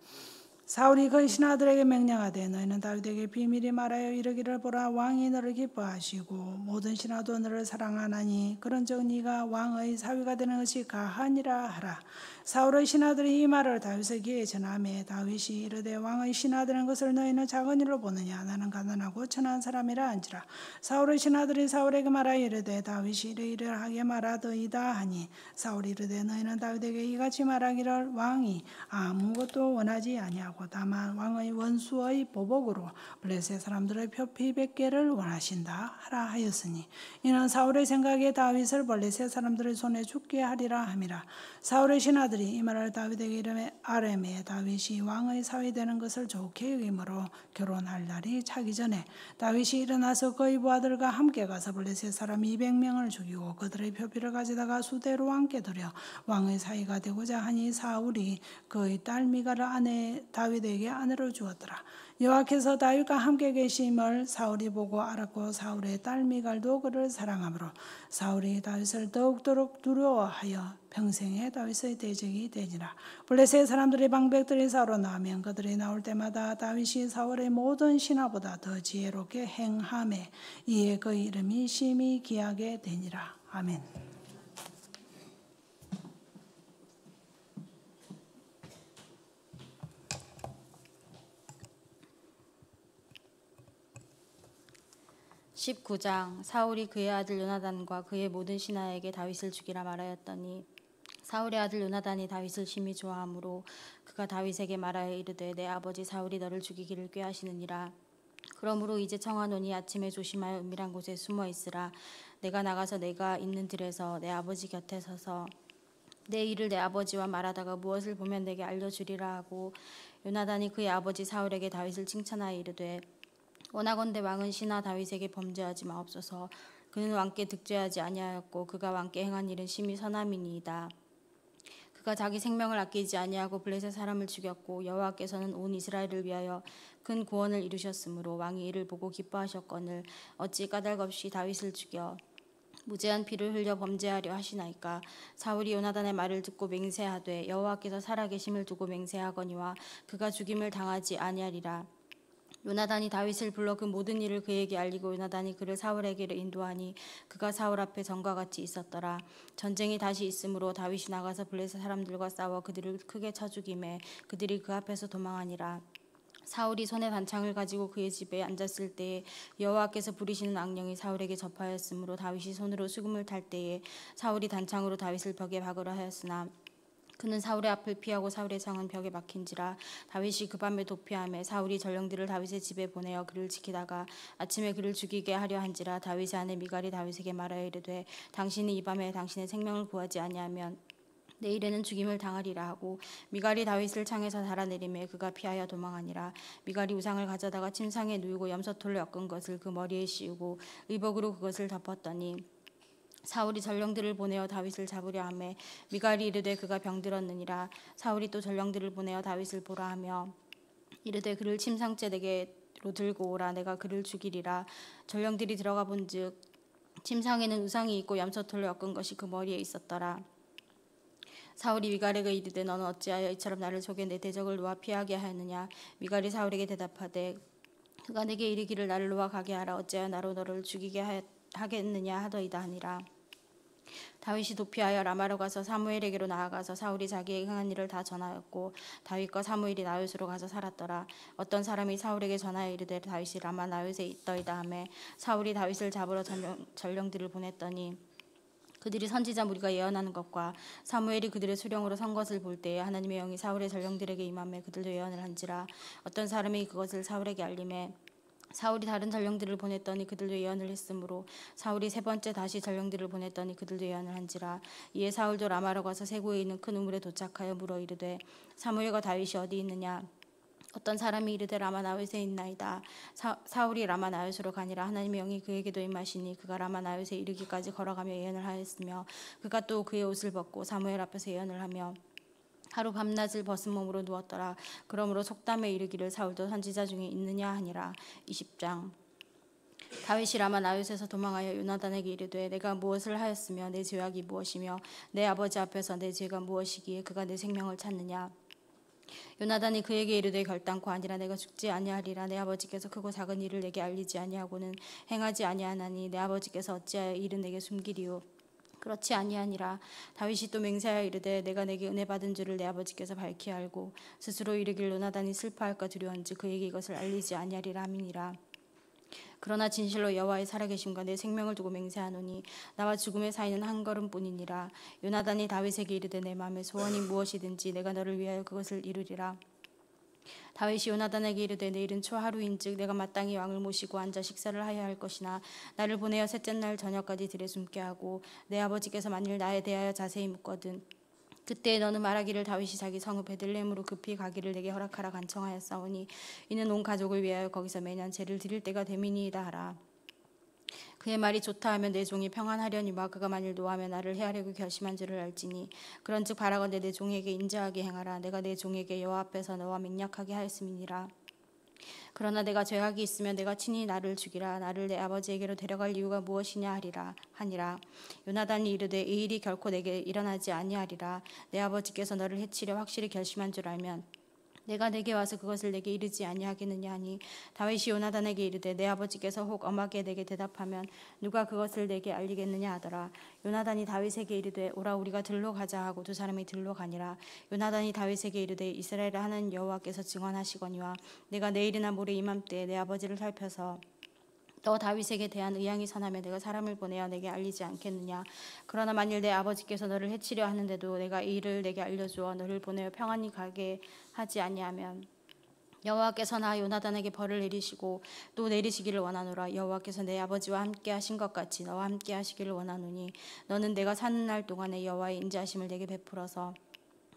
사울이 그의 신하들에게 명령하되 너희는 다윗에게 비밀히 말하여 이르기를 보라 왕이 너를 기뻐하시고 모든 신하도 너를 사랑하나니 그런즉 네가 왕의 사위가 되는 것이 가하니라 하라. 사울의 신하들이 이 말을 다윗의 귀에 전하매 다윗이 이르되 왕의 신하 되는 것을 너희는 작은 일로 보느냐 나는 가난하고 천한 사람이라 한지라. 사울의 신하들이 사울에게 말하여 이르되 다윗이 이러이러하게 말하더이다 하니 사울이 이르되 너희는 다윗에게 이같이 말하기를 왕이 아무것도 원하지 아니하고 다만 왕의 원수의 보복으로 블레셋 사람들의 표피 100개를 원하신다 하라 하였으니 이는 사울의 생각에 다윗을 블레셋 사람들의 손에 죽게 하리라 함이라. 사울의 신하들이 이 말을 다윗에게 아뢰매 다윗이 왕의 사위 되는 것을 좋게 여김으로 결혼할 날이 차기 전에 다윗이 일어나서 그의 부하들과 함께 가서 블레셋 사람 200명을 죽이고 그들의 표피를 가져다가 수대로 왕께 드려 왕의 사위가 되고자 하니 사울이 그의 딸 미갈을 다윗에게 아내로 주었더라. 여호와께서 다윗과 함께 계심을 사울이 보고 알았고 사울의 딸 미갈도 그를 사랑하므로 사울이 다윗을 더욱더욱 두려워하여 평생에 다윗의 대적이 되니라. 블레셋 사람들의 방백들이 사울로 나오면 그들이 나올 때마다 다윗이 사울의 모든 신하보다 더 지혜롭게 행하매 이에 그의 이름이 심히 귀하게 되니라. 아멘. (19장) 사울이 그의 아들 요나단과 그의 모든 신하에게 다윗을 죽이라 말하였더니 사울의 아들 요나단이 다윗을 심히 좋아하므로 그가 다윗에게 말하여 이르되 내 아버지 사울이 너를 죽이기를 꾀하시느니라. 그러므로 이제 청하노니 아침에 조심하여 은밀한 곳에 숨어 있으라. 내가 나가서 내가 있는 들에서 내 아버지 곁에 서서 내 일을 내 아버지와 말하다가 무엇을 보면 내게 알려주리라 하고 요나단이 그의 아버지 사울에게 다윗을 칭찬하여 이르되 원하건대 왕은 신하 다윗에게 범죄하지 마옵소서. 그는 왕께 득죄하지 아니하였고 그가 왕께 행한 일은 심히 선함이니이다. 그가 자기 생명을 아끼지 아니하고 블레셋 사람을 죽였고 여호와께서는 온 이스라엘을 위하여 큰 구원을 이루셨으므로 왕이 이를 보고 기뻐하셨거늘 어찌 까닭없이 다윗을 죽여 무죄한 피를 흘려 범죄하려 하시나이까. 사울이 요나단의 말을 듣고 맹세하되 여호와께서 살아계심을 두고 맹세하거니와 그가 죽임을 당하지 아니하리라. 요나단이 다윗을 불러 그 모든 일을 그에게 알리고 요나단이 그를 사울에게로 인도하니 그가 사울 앞에 전과 같이 있었더라. 전쟁이 다시 있으므로 다윗이 나가서 블레셋 사람들과 싸워 그들을 크게 쳐 죽이매 그들이 그 앞에서 도망하니라. 사울이 손에 단창을 가지고 그의 집에 앉았을 때에 여호와께서 부리시는 악령이 사울에게 접하였으므로 다윗이 손으로 수금을 탈 때에 사울이 단창으로 다윗을 벽에 박으려 하였으나 그는 사울의 앞을 피하고 사울의 창은 벽에 막힌지라. 다윗이 그 밤에 도피하매 사울이 전령들을 다윗의 집에 보내어 그를 지키다가 아침에 그를 죽이게 하려 한지라. 다윗의 아내 미갈이 다윗에게 말하여 이르되 당신이 이 밤에 당신의 생명을 구하지 아니하면 내일에는 죽임을 당하리라 하고 미갈이 다윗을 창에서 달아내리매 그가 피하여 도망하니라. 미갈이 우상을 가져다가 침상에 누이고 염소털로 엮은 것을 그 머리에 씌우고 의복으로 그것을 덮었더니 사울이 전령들을 보내어 다윗을 잡으려 하매 미갈이 이르되 그가 병들었느니라. 사울이 또 전령들을 보내어 다윗을 보라 하며 이르되 그를 침상째 내게로 들고 오라. 내가 그를 죽이리라. 전령들이 들어가 본즉 침상에는 우상이 있고 염소털로 엮은 것이 그 머리에 있었더라. 사울이 미갈에게 이르되 너는 어찌하여 이처럼 나를 속여 내 대적을 놓아 피하게 하였느냐. 미갈이 사울에게 대답하되 그가 내게 이르기를 나를 놓아 가게 하라. 어찌하여 나로 너를 죽이게 하겠느냐 하더이다 하니라. 다윗이 도피하여 라마로 가서 사무엘에게로 나아가서 사울이 자기의 행한 일을 다 전하였고 다윗과 사무엘이 나윗으로 가서 살았더라. 어떤 사람이 사울에게 전하여 이르되 다윗이 라마 나윗에 있더이다 하매 사울이 다윗을 잡으러 전령들을 보냈더니 그들이 선지자 무리가 예언하는 것과 사무엘이 그들의 수령으로 선 것을 볼 때에 하나님의 영이 사울의 전령들에게 임하매 그들도 예언을 한지라. 어떤 사람이 그것을 사울에게 알림해 사울이 다른 전령들을 보냈더니 그들도 예언을 했으므로 사울이 세 번째 다시 전령들을 보냈더니 그들도 예언을 한지라. 이에 사울도 라마로 가서 세고에 있는 큰 우물에 도착하여 물어 이르되 사무엘과 다윗이 어디 있느냐. 어떤 사람이 이르되 라마 나윗에 있나이다. 사울이 라마 나윗으로 가니라. 하나님의 영이 그에게도 임하시니 그가 라마 나윗에 이르기까지 걸어가며 예언을 하였으며 그가 또 그의 옷을 벗고 사무엘 앞에서 예언을 하며 하루 밤낮을 벗은 몸으로 누웠더라. 그러므로 속담에 이르기를 사울도 선지자 중에 있느냐 하니라. 20장. 다윗이 라마 나윗에서 도망하여 요나단에게 이르되 내가 무엇을 하였으며 내 죄악이 무엇이며 내 아버지 앞에서 내 죄가 무엇이기에 그가 내 생명을 찾느냐. 요나단이 그에게 이르되 결단코 아니라 내가 죽지 아니하리라. 내 아버지께서 크고 작은 일을 내게 알리지 아니하고는 행하지 아니하나니 내 아버지께서 어찌하여 일은 내게 숨기리요. 그렇지 아니하니라. 다윗이 또 맹세하여 이르되 내가 내게 은혜 받은 줄을 내 아버지께서 밝히 알고 스스로 이르길 요나단이 슬퍼할까 두려운지 그에게 이것을 알리지 아니하리라 함이니라. 그러나 진실로 여호와의 살아계심과 내 생명을 두고 맹세하노니 나와 죽음의 사이는 한 걸음뿐이니라. 요나단이 다윗에게 이르되 내 마음의 소원이 무엇이든지 내가 너를 위하여 그것을 이루리라. 다윗이 요나단에게 이르되 내일은 초하루인즉 내가 마땅히 왕을 모시고 앉아 식사를 하여야 할 것이나 나를 보내어 셋째 날 저녁까지 들에 숨게 하고 내 아버지께서 만일 나에 대하여 자세히 묻거든 그때 너는 말하기를 다윗이 자기 성읍 베들레헴으로 급히 가기를 내게 허락하라 간청하였사오니 이는 온 가족을 위하여 거기서 매년 제를 드릴 때가 됨이니이다 하라. 그의 말이 좋다 하면 내 종이 평안하려니와 그가 만일 노하면 나를 해하려고 결심한 줄을 알지니 그런즉 바라건대 내 종에게 인자하게 행하라. 내가 내 종에게 여호와 앞에서 너와 맹약하게 하였음이니라. 그러나 내가 죄악이 있으면 내가 친히 나를 죽이라. 나를 내 아버지에게로 데려갈 이유가 무엇이냐 하니라. 요나단이 이르되 이 일이 결코 내게 일어나지 아니하리라. 내 아버지께서 너를 해치려 확실히 결심한 줄 알면 내가 내게 와서 그것을 내게 이르지 아니하겠느냐 하니 다윗이 요나단에게 이르되 내 아버지께서 혹 엄하게 내게 대답하면 누가 그것을 내게 알리겠느냐 하더라. 요나단이 다윗에게 이르되 오라 우리가 들로 가자 하고 두 사람이 들로 가니라. 요나단이 다윗에게 이르되 이스라엘의 하나님 여호와께서 증언하시거니와 내가 내일이나 모레 이맘때에 내 아버지를 살펴서 너 다윗에게 대한 의향이 선하며 내가 사람을 보내어 내게 알리지 않겠느냐. 그러나 만일 내 아버지께서 너를 해치려 하는데도 내가 이 일을 내게 알려주어 너를 보내어 평안히 가게 하지 아니하면 여호와께서 나 요나단에게 벌을 내리시고 또 내리시기를 원하노라. 여호와께서 내 아버지와 함께 하신 것 같이 너와 함께 하시기를 원하노니 너는 내가 사는 날 동안에 여호와의 인자하심을 내게 베풀어서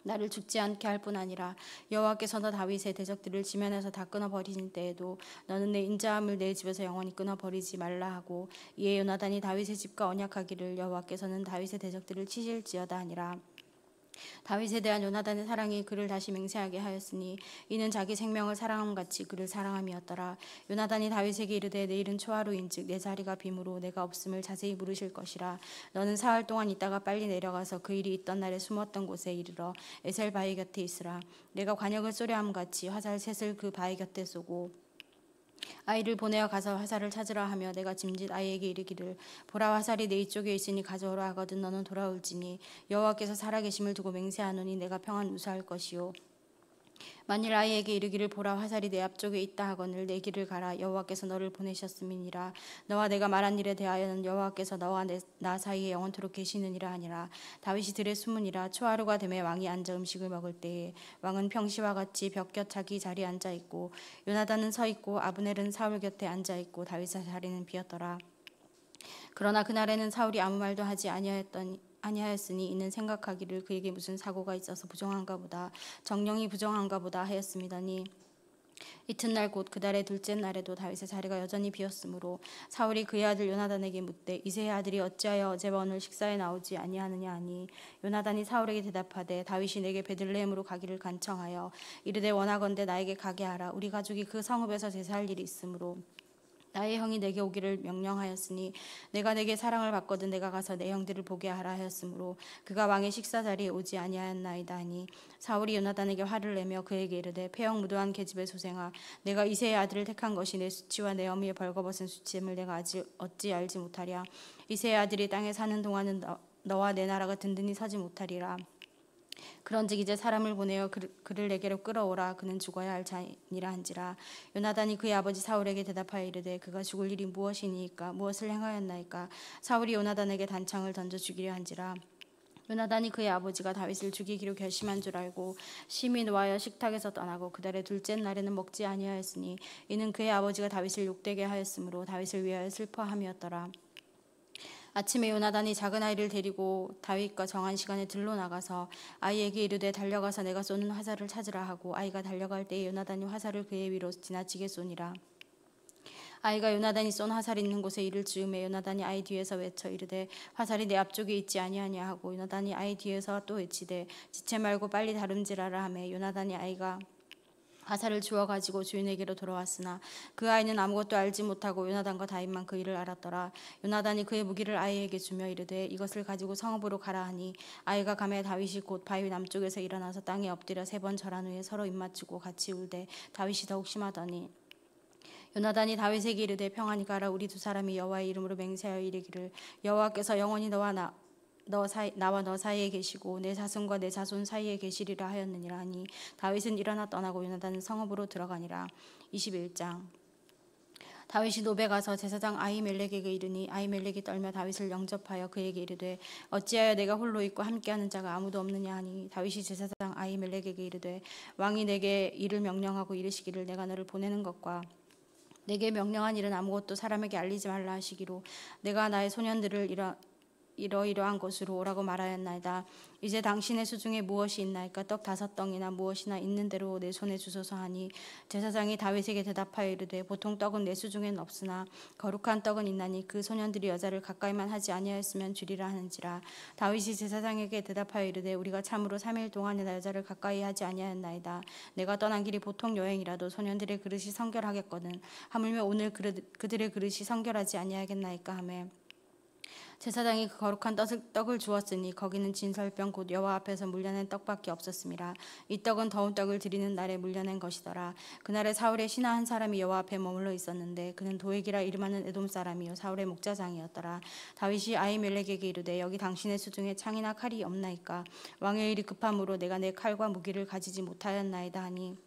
나를 죽지 않게 할 뿐 아니라 여호와께서 너 다윗의 대적들을 지면에서 다 끊어버리신 때에도 너는 내 인자함을 내 집에서 영원히 끊어버리지 말라 하고, 이에 요나단이 다윗의 집과 언약하기를 여호와께서는 다윗의 대적들을 치실지어다 하니라. 다윗에 대한 요나단의 사랑이 그를 다시 맹세하게 하였으니 이는 자기 생명을 사랑함 같이 그를 사랑함이었더라. 요나단이 다윗에게 이르되 내일은 초하루인즉 내 자리가 빔으로 내가 없음을 자세히 물으실 것이라. 너는 사흘 동안 있다가 빨리 내려가서 그 일이 있던 날에 숨었던 곳에 이르러 에셀 바위 곁에 있으라. 내가 관역을 쏘려함 같이 화살 셋을 그 바위 곁에 쏘고 아이를 보내어 가서 화살을 찾으라 하며 내가 짐짓 아이에게 이르기를 보라 화살이 내 이쪽에 있으니 가져오라 하거든 너는 돌아올지니 여호와께서 살아계심을 두고 맹세하노니 내가 평안 무사할 것이요 만일 아이에게 이르기를 보라 화살이 내 앞쪽에 있다 하거늘 내 길을 가라 여호와께서 너를 보내셨음이니라. 너와 내가 말한 일에 대하여는 여호와께서 너와 나 사이에 영원토록 계시느니라 하니라. 다윗이 들에 숨으니라. 초하루가 되매 왕이 앉아 음식을 먹을 때에 왕은 평시와 같이 벽 곁 자기 자리에 앉아 있고 요나단은 서 있고 아브넬은 사울 곁에 앉아 있고 다윗의 자리는 비었더라. 그러나 그날에는 사울이 아무 말도 하지 아니하였으니 이는 생각하기를 그에게 무슨 사고가 있어서 부정한가 보다 정령이 부정한가 보다 하였음이더니 이튿날 곧 그달의 둘째 날에도 다윗의 자리가 여전히 비었으므로 사울이 그의 아들 요나단에게 묻되 이새의 아들이 어찌하여 어제와 오늘 식사에 나오지 아니하느냐 하니 요나단이 사울에게 대답하되 다윗이 내게 베들레헴으로 가기를 간청하여 이르되 원하건대 나에게 가게 하라. 우리 가족이 그 성읍에서 제사할 일이 있으므로 나의 형이 내게 오기를 명령하였으니 내가 내게 사랑을 받거든 내가 가서 내 형들을 보게 하라 하였으므로 그가 왕의 식사 자리에 오지 아니하였나이다 하니 사울이 요나단에게 화를 내며 그에게 이르되 패형 무도한 계집의 소생아 내가 이새의 아들을 택한 것이 내 수치와 내 어미의 벌거벗은 수치임을 내가 어찌 알지 못하랴. 이새의 아들이 땅에 사는 동안은 너와 내 나라가 든든히 서지 못하리라. 그런즉 이제 사람을 보내어 그를 내게로 끌어오라. 그는 죽어야 할 자니라 한지라. 요나단이 그의 아버지 사울에게 대답하여 이르되 그가 죽을 일이 무엇이니까 무엇을 행하였나이까. 사울이 요나단에게 단창을 던져 죽이려 한지라. 요나단이 그의 아버지가 다윗을 죽이기로 결심한 줄 알고 심히 노하여 식탁에서 떠나고 그달의 둘째 날에는 먹지 아니하였으니 이는 그의 아버지가 다윗을 욕되게 하였으므로 다윗을 위하여 슬퍼함이었더라. 아침에 요나단이 작은 아이를 데리고 다윗과 정한 시간에 들로 나가서 아이에게 이르되 달려가서 내가 쏘는 화살을 찾으라 하고 아이가 달려갈 때에 요나단이 화살을 그의 위로 지나치게 쏘니라. 아이가 요나단이 쏜 화살이 있는 곳에 이를 즈음에 요나단이 아이 뒤에서 외쳐 이르되 화살이 내 앞쪽에 있지 아니하냐 하고 요나단이 아이 뒤에서 또 외치되 지체 말고 빨리 다름질하라 하매 요나단이 아이가 화살을 주워 가지고 주인에게로 돌아왔으나 그 아이는 아무것도 알지 못하고 요나단과 다윗만 그 일을 알았더라. 요나단이 그의 무기를 아이에게 주며 이르되 이것을 가지고 성읍으로 가라 하니 아이가 가매 다윗이 곧 바위 남쪽에서 일어나서 땅에 엎드려 3번 절한 후에 서로 입맞추고 같이 울되 다윗이 더욱 심하더니 요나단이 다윗에게 이르되 평안히 가라. 우리 두 사람이 여호와의 이름으로 맹세하여 이르기를 여호와께서 영원히 나와 너 사이에 계시고 내 자손과 내 자손 사이에 계시리라 하였느니라 하니 다윗은 일어나 떠나고 요나단은 성읍으로 들어가니라. 21장. 다윗이 노베 가서 제사장 아히멜렉에게 이르니 아히멜렉이 떨며 다윗을 영접하여 그에게 이르되 어찌하여 내가 홀로 있고 함께하는 자가 아무도 없느냐 하니 다윗이 제사장 아히멜렉에게 이르되 왕이 내게 일을 명령하고 이르시기를 내가 너를 보내는 것과 내게 명령한 일은 아무것도 사람에게 알리지 말라 하시기로 내가 나의 소년들을 이러이러한 곳으로 오라고 말하였나이다. 이제 당신의 수중에 무엇이 있나이까. 떡 5덩이나 무엇이나 있는 대로 내 손에 주소서 하니 제사장이 다윗에게 대답하여 이르되 보통 떡은 내 수중에는 없으나 거룩한 떡은 있나니 그 소년들이 여자를 가까이만 하지 아니하였으면 주리라 하는지라. 다윗이 제사장에게 대답하여 이르되 우리가 참으로 3일 동안이나 여자를 가까이 하지 아니하였나이다. 내가 떠난 길이 보통 여행이라도 소년들의 그릇이 성결하겠거든. 하물며 오늘 그들의 그릇이 성결하지 아니하겠나이까 하매 제사장이 그 거룩한 떡을 주었으니 거기는 진설병 곧 여호와 앞에서 물려낸 떡밖에 없었음이라. 이 떡은 더운 떡을 드리는 날에 물려낸 것이더라. 그날에 사울의 신하 한 사람이 여호와 앞에 머물러 있었는데 그는 도액이라 이름하는 에돔 사람이요 사울의 목자장이었더라. 다윗이 아히멜렉에게 이르되 여기 당신의 수중에 창이나 칼이 없나이까. 왕의 일이 급함으로 내가 내 칼과 무기를 가지지 못하였나이다 하니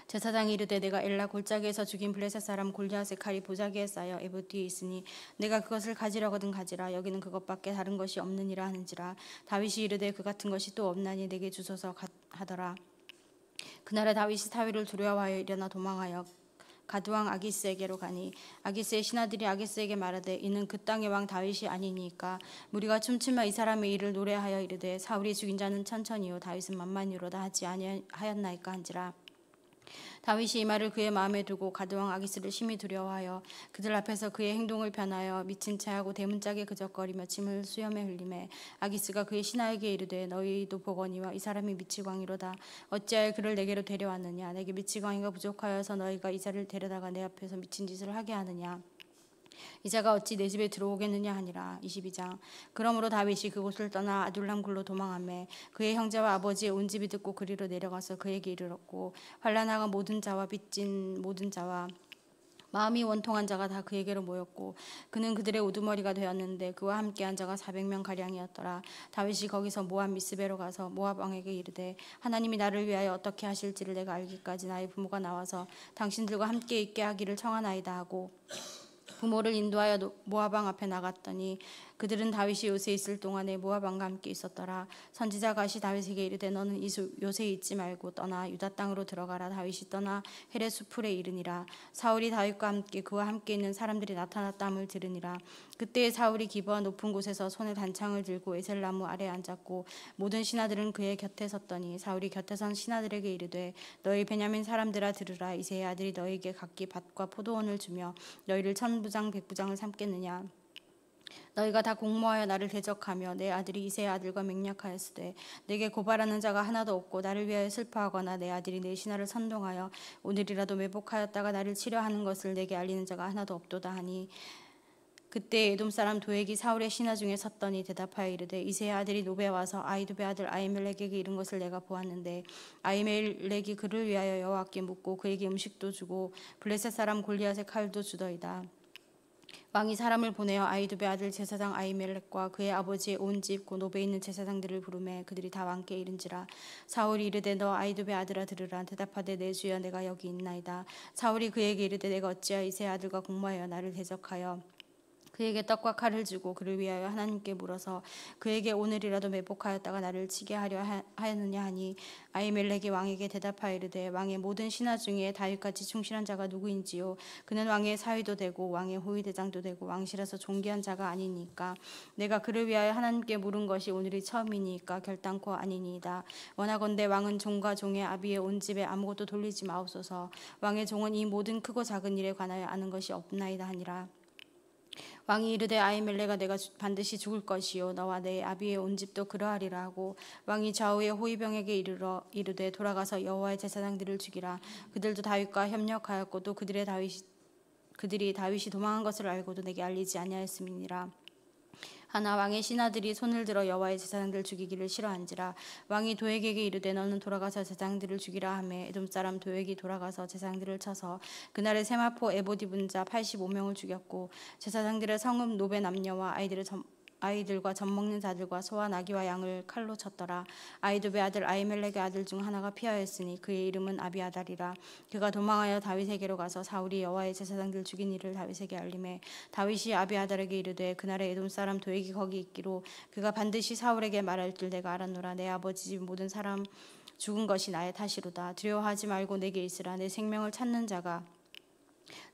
제사장이 이르되 내가 엘라 골짜기에서 죽인 블레셋 사람 골리앗의 칼이 보자기에 쌓여 에봇 뒤에 있으니 내가 그것을 가지려거든 가지라. 여기는 그것밖에 다른 것이 없느니라 하는지라. 다윗이 이르되 그 같은 것이 또 없나니 내게 주소서 하더라. 그날에 다윗이 사위를 두려워하여 일어나 도망하여 가드왕 아기스에게로 가니 아기스의 신하들이 아기스에게 말하되 이는 그 땅의 왕 다윗이 아니니까 무리가 춤추며 이 사람의 일을 노래하여 이르되 사울이 죽인 자는 천천히요 다윗은 만만히로다 하지 아니하였나이까 한지라. 다윗이 이 말을 그의 마음에 두고 가드왕 아기스를 심히 두려워하여 그들 앞에서 그의 행동을 변하여 미친 채하고 대문짝에 그적거리며 침을 수염에 흘리매 아기스가 그의 신하에게 이르되 너희도 보거니와 이 사람이 미치광이로다. 어찌하여 그를 내게로 데려왔느냐. 내게 미치광이가 부족하여서 너희가 이 자를 데려다가 내 앞에서 미친 짓을 하게 하느냐. 이 자가 어찌 내 집에 들어오겠느냐 하니라. 22장. 그러므로 다윗이 그곳을 떠나 아둘람 굴로 도망하매 그의 형제와 아버지의 온 집이 듣고 그리로 내려가서 그에게 이르렀고 환난하가 모든 자와 빚진 모든 자와 마음이 원통한 자가 다 그에게로 모였고 그는 그들의 우두머리가 되었는데 그와 함께한 자가 400명 가량이었더라. 다윗이 거기서 모압 미스베로 가서 모압 왕에게 이르되 하나님이 나를 위하여 어떻게 하실지를 내가 알기까지 나의 부모가 나와서 당신들과 함께 있게 하기를 청하나이다 하고 부모를 인도하여 모압 왕 앞에 나갔더니 그들은 다윗이 요새 있을 동안에 모압 왕과 함께 있었더라. 선지자 갓이 다윗에게 이르되 너는 요새 있지 말고 떠나 유다 땅으로 들어가라. 다윗이 떠나 헤레 수풀에 이르니라. 사울이 다윗과 함께 그와 함께 있는 사람들이 나타났다함을 들으니라. 그때에 사울이 기브아 높은 곳에서 손에 단창을 들고 에셀나무 아래에 앉았고 모든 신하들은 그의 곁에 섰더니 사울이 곁에 선 신하들에게 이르되 너희 베냐민 사람들아 들으라. 이새의 아들이 너희에게 각기 밭과 포도원을 주며 너희를 1000부장 100부장을 삼겠느냐. 너희가 다 공모하여 나를 대적하며 내 아들이 이새의 아들과 맹약하였으되 내게 고발하는 자가 하나도 없고 나를 위하여 슬퍼하거나 내 아들이 내 신하를 선동하여 오늘이라도 매복하였다가 나를 치려하는 것을 내게 알리는 자가 하나도 없도다 하니 그때 에돔 사람 도액이 사울의 신하 중에 섰더니 대답하여 이르되 이새의 아들이 노베 와서 아히두베 아들 아히멜렉에게 이른 것을 내가 보았는데 아히멜렉이 그를 위하여 여호와께 묻고 그에게 음식도 주고 블레셋 사람 골리앗의 칼도 주더이다. 왕이 사람을 보내어 아히두베 아들 제사장 아히멜렉과 그의 아버지의 온 집 곧 노베에 있는 제사장들을 부르매 그들이 다 왕께 이른지라. 사울이 이르되 너 아히두베 아들아 들으라. 대답하되 내 주여 내가 여기 있나이다. 사울이 그에게 이르되 내가 어찌하여 이새의 아들과 공모하여 나를 대적하여 그에게 떡과 칼을 주고 그를 위하여 하나님께 물어서 그에게 오늘이라도 매복하였다가 나를 치게 하려 하였느냐 하니 아히멜렉이 왕에게 대답하여 이르되 왕의 모든 신하 중에 다윗같이 충실한 자가 누구인지요. 그는 왕의 사위도 되고 왕의 호위대장도 되고 왕실에서 존귀한 자가 아니니까 내가 그를 위하여 하나님께 물은 것이 오늘이 처음이니까 결단코 아니니이다. 원하건대 왕은 종과 종의 아비의 온 집에 아무것도 돌리지 마옵소서. 왕의 종은 이 모든 크고 작은 일에 관하여 아는 것이 없나이다 하니라. 왕이 이르되 아히멜렉아 내가 반드시 죽을 것이요 너와 내 아비의 온 집도 그러하리라 하고 왕이 좌우의 호위병에게 이르되 돌아가서 여호와의 제사장들을 죽이라. 그들도 다윗과 협력하였고 또 그들이 다윗이 도망한 것을 알고도 내게 알리지 아니하였음이니라. 하나 왕의 신하들이 손을 들어 여호와의 제사장들을 죽이기를 싫어한지라. 왕이 도액에게 이르되 너는 돌아가서 제사장들을 죽이라 하매 에돔 사람 도액이 돌아가서 제사장들을 쳐서 그날에 세마포 에봇 입은 자 85명을 죽였고 제사장들의 성읍 노베 남녀와 아이들과 젖 먹는 자들과 소와 나귀와 양을 칼로 쳤더라. 아히두베 아들 아히멜렉의 아들 중 하나가 피하였으니 그의 이름은 아비아달이라. 그가 도망하여 다윗에게로 가서 사울이 여호와의 제사장들 죽인 일을 다윗에게 알림해 다윗이 아비아달에게 이르되 그날에 에돔 사람 도액이 거기 있기로 그가 반드시 사울에게 말할 줄 내가 알았노라. 내 아버지 집 모든 사람 죽은 것이 나의 탓이로다. 두려워하지 말고 내게 있으라. 내 생명을 찾는 자가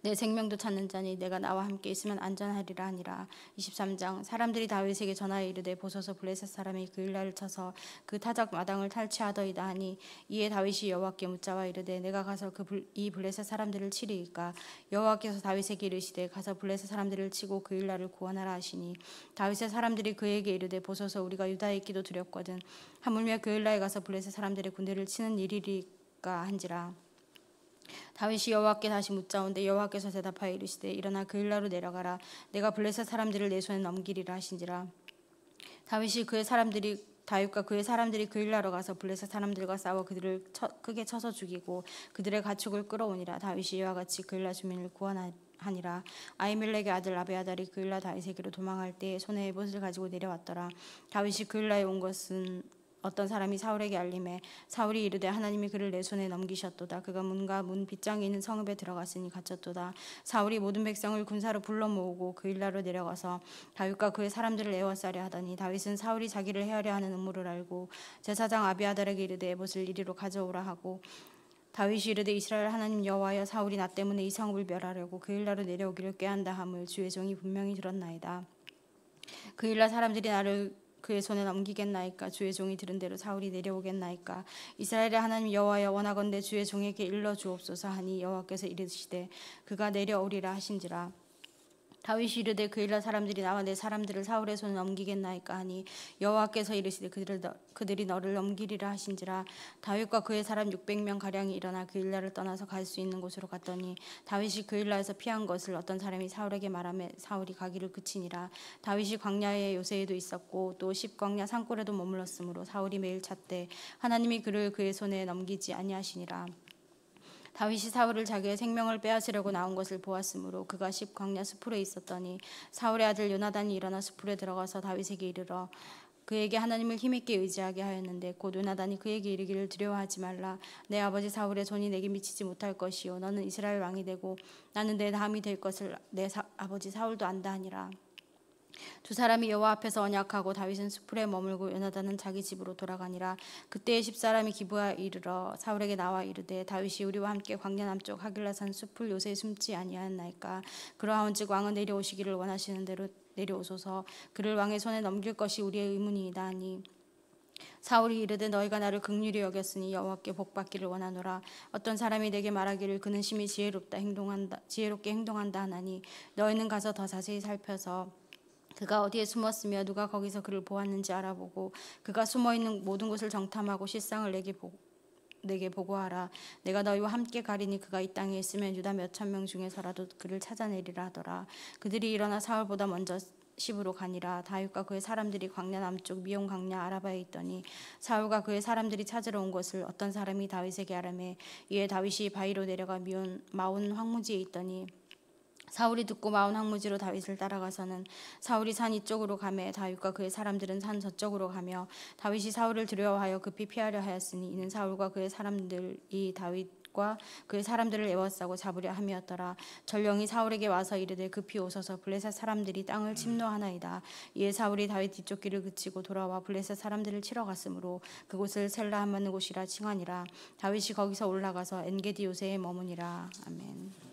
내 생명도 찾는 자니 내가 나와 함께 있으면 안전하리라 하니라. 23장. 사람들이 다윗에게 전하여 이르되 보소서 블레셋 사람이 그일라를 쳐서 그 타작 마당을 탈취하더이다 하니 이에 다윗이 여호와께 묻자와 이르되 내가 가서 이 블레셋 사람들을 치리이까. 여호와께서 다윗에게 이르시되 가서 블레셋 사람들을 치고 그일라를 구원하라 하시니 다윗의 사람들이 그에게 이르되 보소서 우리가 유다에 있기도 두렵거든 하물며 그일라에 가서 블레셋 사람들의 군대를 치는 일이리까 한지라. 다윗이 여호와께 다시 묻자온데 여호와께서 대답하여 이르시되 일어나 그일라로 내려가라. 내가 블레셋 사람들을 내 손에 넘기리라 하신지라. 다윗과 그의 사람들이 그일라로 가서 블레셋 사람들과 싸워 그들을 크게 쳐서 죽이고 그들의 가축을 끌어오니라. 다윗이 이와 같이 그일라 주민을 구원하니라. 아히멜렉의 아들 아비아달이 그일라 다윗에게로 도망할 때 손에 에봇을 가지고 내려왔더라. 다윗이 그일라에 온 것은 어떤 사람이 사울에게 알림해 사울이 이르되 하나님이 그를 내 손에 넘기셨도다. 그가 문과 문 빗장에 있는 성읍에 들어갔으니 갇혔도다. 사울이 모든 백성을 군사로 불러 모으고 그일라로 내려가서 다윗과 그의 사람들을 에워싸려 하더니 다윗은 사울이 자기를 헤아려 하는 음모를 알고 제사장 아비아달에게 이르되 에봇을 이리로 가져오라 하고 다윗이 이르되 이스라엘 하나님 여호와여 사울이 나 때문에 이 성읍을 멸하려고 그 일나로 내려오기를 꾀한다 함을 주의 종이 분명히 들었나이다. 그 일날 사람들이 나를 그의 손에 넘기겠나이까? 주의 종이 들은 대로 사울이 내려오겠나이까? 이스라엘의 하나님 여호와여 원하건대 주의 종에게 일러 주옵소서 하니 여호와께서 이르시되 그가 내려오리라 하신지라. 다윗이 이르되 그 일날 사람들이 나와 내 사람들을 사울의 손에 넘기겠나이까 하니 여호와께서 이르시되 그들이 너를 넘기리라 하신지라. 다윗과 그의 사람 600명 가량이 일어나 그 일날을 떠나서 갈 수 있는 곳으로 갔더니 다윗이 그 일날에서 피한 것을 어떤 사람이 사울에게 말하며 사울이 가기를 그치니라. 다윗이 광야의 요새에도 있었고 또 십광야 산골에도 머물렀으므로 사울이 매일 찾되 하나님이 그를 그의 손에 넘기지 아니하시니라. 다윗이 사울을 자기의 생명을 빼앗으려고 나온 것을 보았으므로 그가 십광야 수풀에 있었더니 사울의 아들 요나단이 일어나 수풀에 들어가서 다윗에게 이르러 그에게 하나님을 힘있게 의지하게 하였는데 곧 요나단이 그에게 이르기를 두려워하지 말라. 내 아버지 사울의 손이 내게 미치지 못할 것이요 너는 이스라엘 왕이 되고 나는 내 다음이 될 것을 내 아버지 사울도 안다 하니라. 두 사람이 여호와 앞에서 언약하고 다윗은 수풀에 머물고 요나단은 자기 집으로 돌아가니라. 그때에 10사람이 기브아에 이르러 사울에게 나와 이르되 다윗이 우리와 함께 광야 남쪽 하길라산 수풀 요새에 숨지 아니하였나이까? 그러하온즉 왕은 내려오시기를 원하시는 대로 내려오소서. 그를 왕의 손에 넘길 것이 우리의 의문이이다 하니 사울이 이르되 너희가 나를 긍휼히 여겼으니 여호와께 복받기를 원하노라. 어떤 사람이 내게 말하기를 그는 심히 지혜롭게 행동한다 하나니 너희는 가서 더 자세히 살펴서 그가 어디에 숨었으며 누가 거기서 그를 보았는지 알아보고 그가 숨어있는 모든 곳을 정탐하고 실상을 내게 보고하라. 내가 너희와 함께 가리니 그가 이 땅에 있으면 유다 몇천 명 중에서라도 그를 찾아내리라 하더라. 그들이 일어나 사울보다 먼저 시브로 가니라. 다윗과 그의 사람들이 광야 남쪽 미온 광야 아라바에 있더니 사울과 그의 사람들이 찾으러 온 것을 어떤 사람이 다윗에게 아뢰매 이에 다윗이 바위로 내려가 마온 황무지에 있더니 사울이 듣고 마온 황무지로 다윗을 따라가서는 사울이 산 이쪽으로 가매 다윗과 그의 사람들은 산 저쪽으로 가며 다윗이 사울을 두려워하여 급히 피하려 하였으니 이는 사울과 그의 사람들이 다윗과 그의 사람들을 에워싸고 잡으려 함이었더라. 전령이 사울에게 와서 이르되 급히 오소서 블레셋 사람들이 땅을 침노하나이다. 이에 사울이 다윗 뒤쪽 길을 그치고 돌아와 블레셋 사람들을 치러 갔으므로 그곳을 셀라 하는 곳이라 칭하니라. 다윗이 거기서 올라가서 엔게디 요새에 머무니라. 아멘.